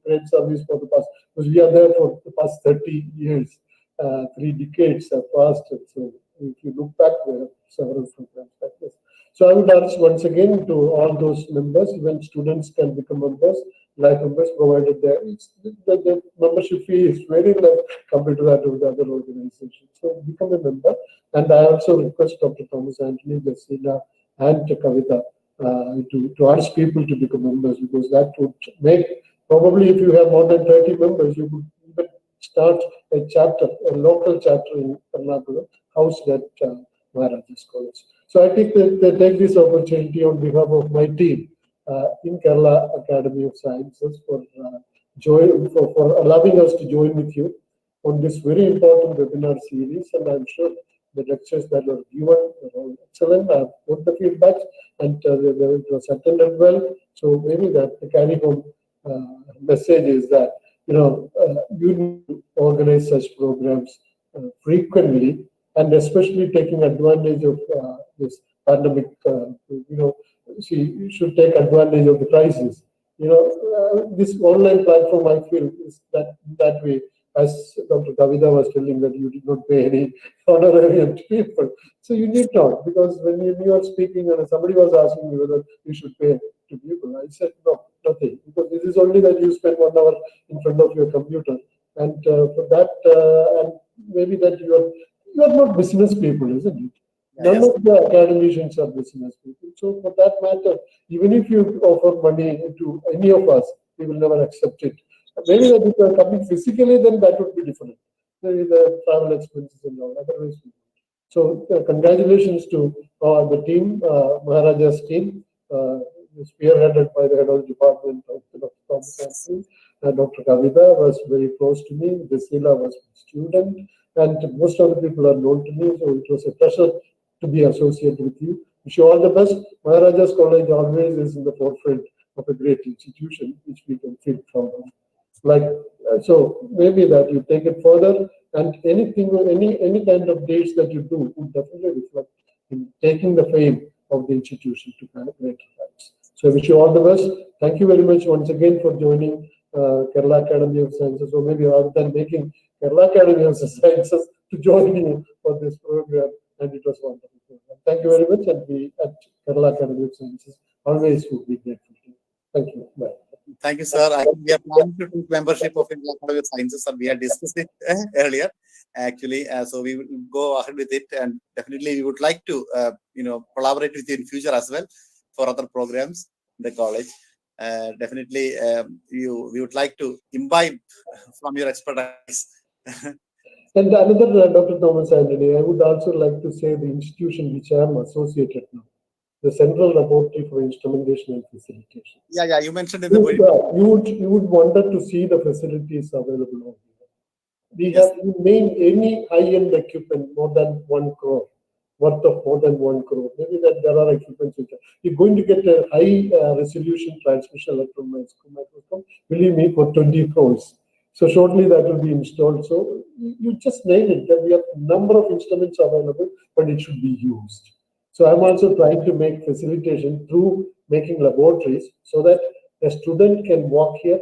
great service for the past, because we are there for the past 30 years, 3 decades have passed. So if you look back, there are several programs like this. So I would urge once again to all those members, even students can become members, life members, provided the membership fee is very low compared to that of the other organizations. So become a member. And I also request Dr. Thomas Anthony, Jasila, and Kavita to urge people to become members, because that would make, probably if you have more than 30 members, you could even start a chapter, a local chapter in Ernakulam, housed at Maharaja's College. So I think that they take this opportunity on behalf of my team in Kerala Academy of Sciences for allowing us to join with you on this very important webinar series. And I'm sure the lectures that were given were all excellent. I've put the feedback, and it was attended well. So maybe that the carry home message is that you need to organize such programs frequently, and especially taking advantage of this pandemic. You should take advantage of the crisis. This online platform, I feel, is that way. As Dr. Kavita was telling, that you did not pay any honorarium to people. So you need not, because when you are speaking and somebody was asking me whether you should pay to people, I said no, nothing, because this is only that you spend 1 hour in front of your computer, and for that, and maybe that you are not business people, isn't it? None of the academicians are business people. So for that matter, even if you offer money to any of us, we will never accept it. Maybe that if you are coming physically, then that would be different. Maybe the travel expenses and all. Otherwise, so congratulations to the team, Maharaja's team, spearheaded by the head of the department, Dr. Thomas Anthony. Dr. Kavita was very close to me. Jasila was a student, and most of the people are known to me. So it was a pleasure to be associated with you. Wish you all the best. Maharaja's College always is in the forefront of a great institution, which we can feel proud of. So maybe that you take it further, and anything, any kind of dates that you do would definitely reflect in taking the fame of the institution to greater heights. So I wish you all the best. Thank you very much once again for joining Kerala Academy of Sciences, or maybe rather than making Kerala Academy of Sciences to join you for this program, and it was wonderful. Thank you very much, and we at Kerala Academy of Sciences always would be grateful to you. Thank you. Bye. Thank you, sir. I think we are planning to take membership of Kerala Academy of Sciences, and we had discussed it earlier, actually. So we will go ahead with it, and definitely we would like to, collaborate with you in future as well for other programs in the college. Definitely, we would like to imbibe from your expertise. And another, Dr. Thomas Anthony, I would also like to say the institution which I am associated now, the Central Laboratory for Instrumentation and Facilitation. Yeah, you mentioned in the you would wonder to see the facilities available over here. We have named any high-end equipment more than 1 crore, worth of more than 1 crore. Maybe that there are equipments which you're going to get a high resolution transmission electron microscope, believe me, for 20 crores. So shortly that will be installed. So you just nailed it, that we have a number of instruments available, but it should be used. So I'm also trying to make facilitation through making laboratories so that a student can walk here,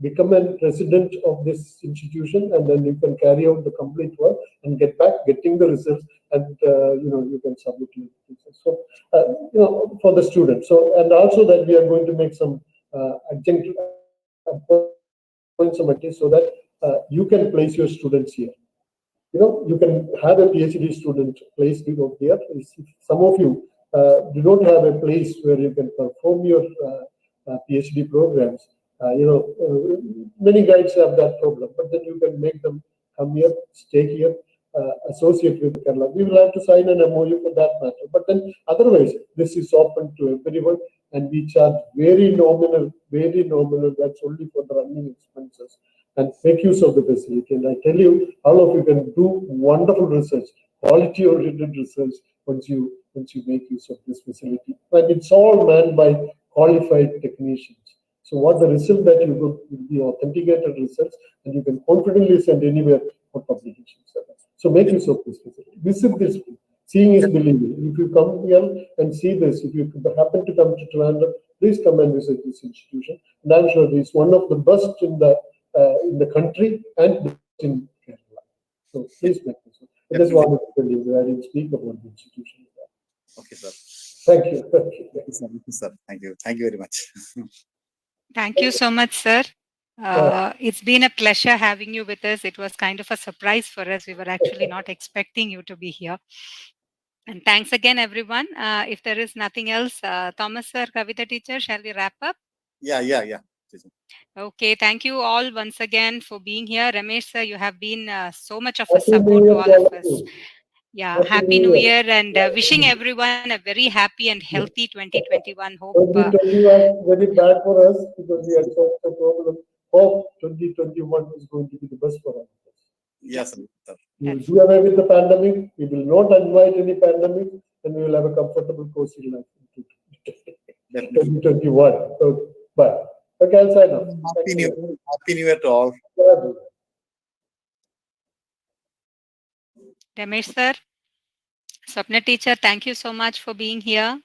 become a resident of this institution, and then you can carry out the complete work and get back, getting the results, and you can submit it. So for the students. So, and also that we are going to make some adjunct points so that you can place your students here. You can have a PhD student placed over there. If some of you do not have a place where you can perform your PhD programs, many guides have that problem, but then you can make them come here, stay here, associate with Kerala. We will have to sign an MOU for that matter. But then otherwise, this is open to everyone, and we charge very nominal, that's only for the running expenses, and make use of the facility. And I tell you, all of you can do wonderful research, quality-oriented research once you make use of this facility. And it's all manned by qualified technicians. So what the result that you get will be authenticated results, and you can confidently send anywhere for publications. So make use of this facility. Visit this. Seeing is believing. If you come here and see this, if you happen to come to Trivandrum, please come and visit this institution. And I'm sure it's one of the best in the country and in Kerala. So please make this. I just wanted to tell you that I didn't speak about the institution. Okay, sir. Thank you. Thank you, sir. Thank you. Thank you very much. Thank you so much, sir. It's been a pleasure having you with us. It was kind of a surprise for us. We were actually not expecting you to be here. And thanks again, everyone. If there is nothing else, Thomas sir, Kavita teacher, shall we wrap up? Yeah. Okay, thank you all once again for being here. Ramesh sir, you have been so much of a support to all of us. Yeah, Happy New Year, and wishing everyone a very happy and healthy 2021. Hope 2020 was very bad for us because we had such a problem. Hope 2021 is going to be the best for us. Yes, sir. We will do away with the pandemic. We will not invite any pandemic, and we will have a comfortable cozy life in 2021. So, bye. Okay, I'll sign off. Happy New Year to all. Ramesh sir, Swapna teacher, thank you so much for being here.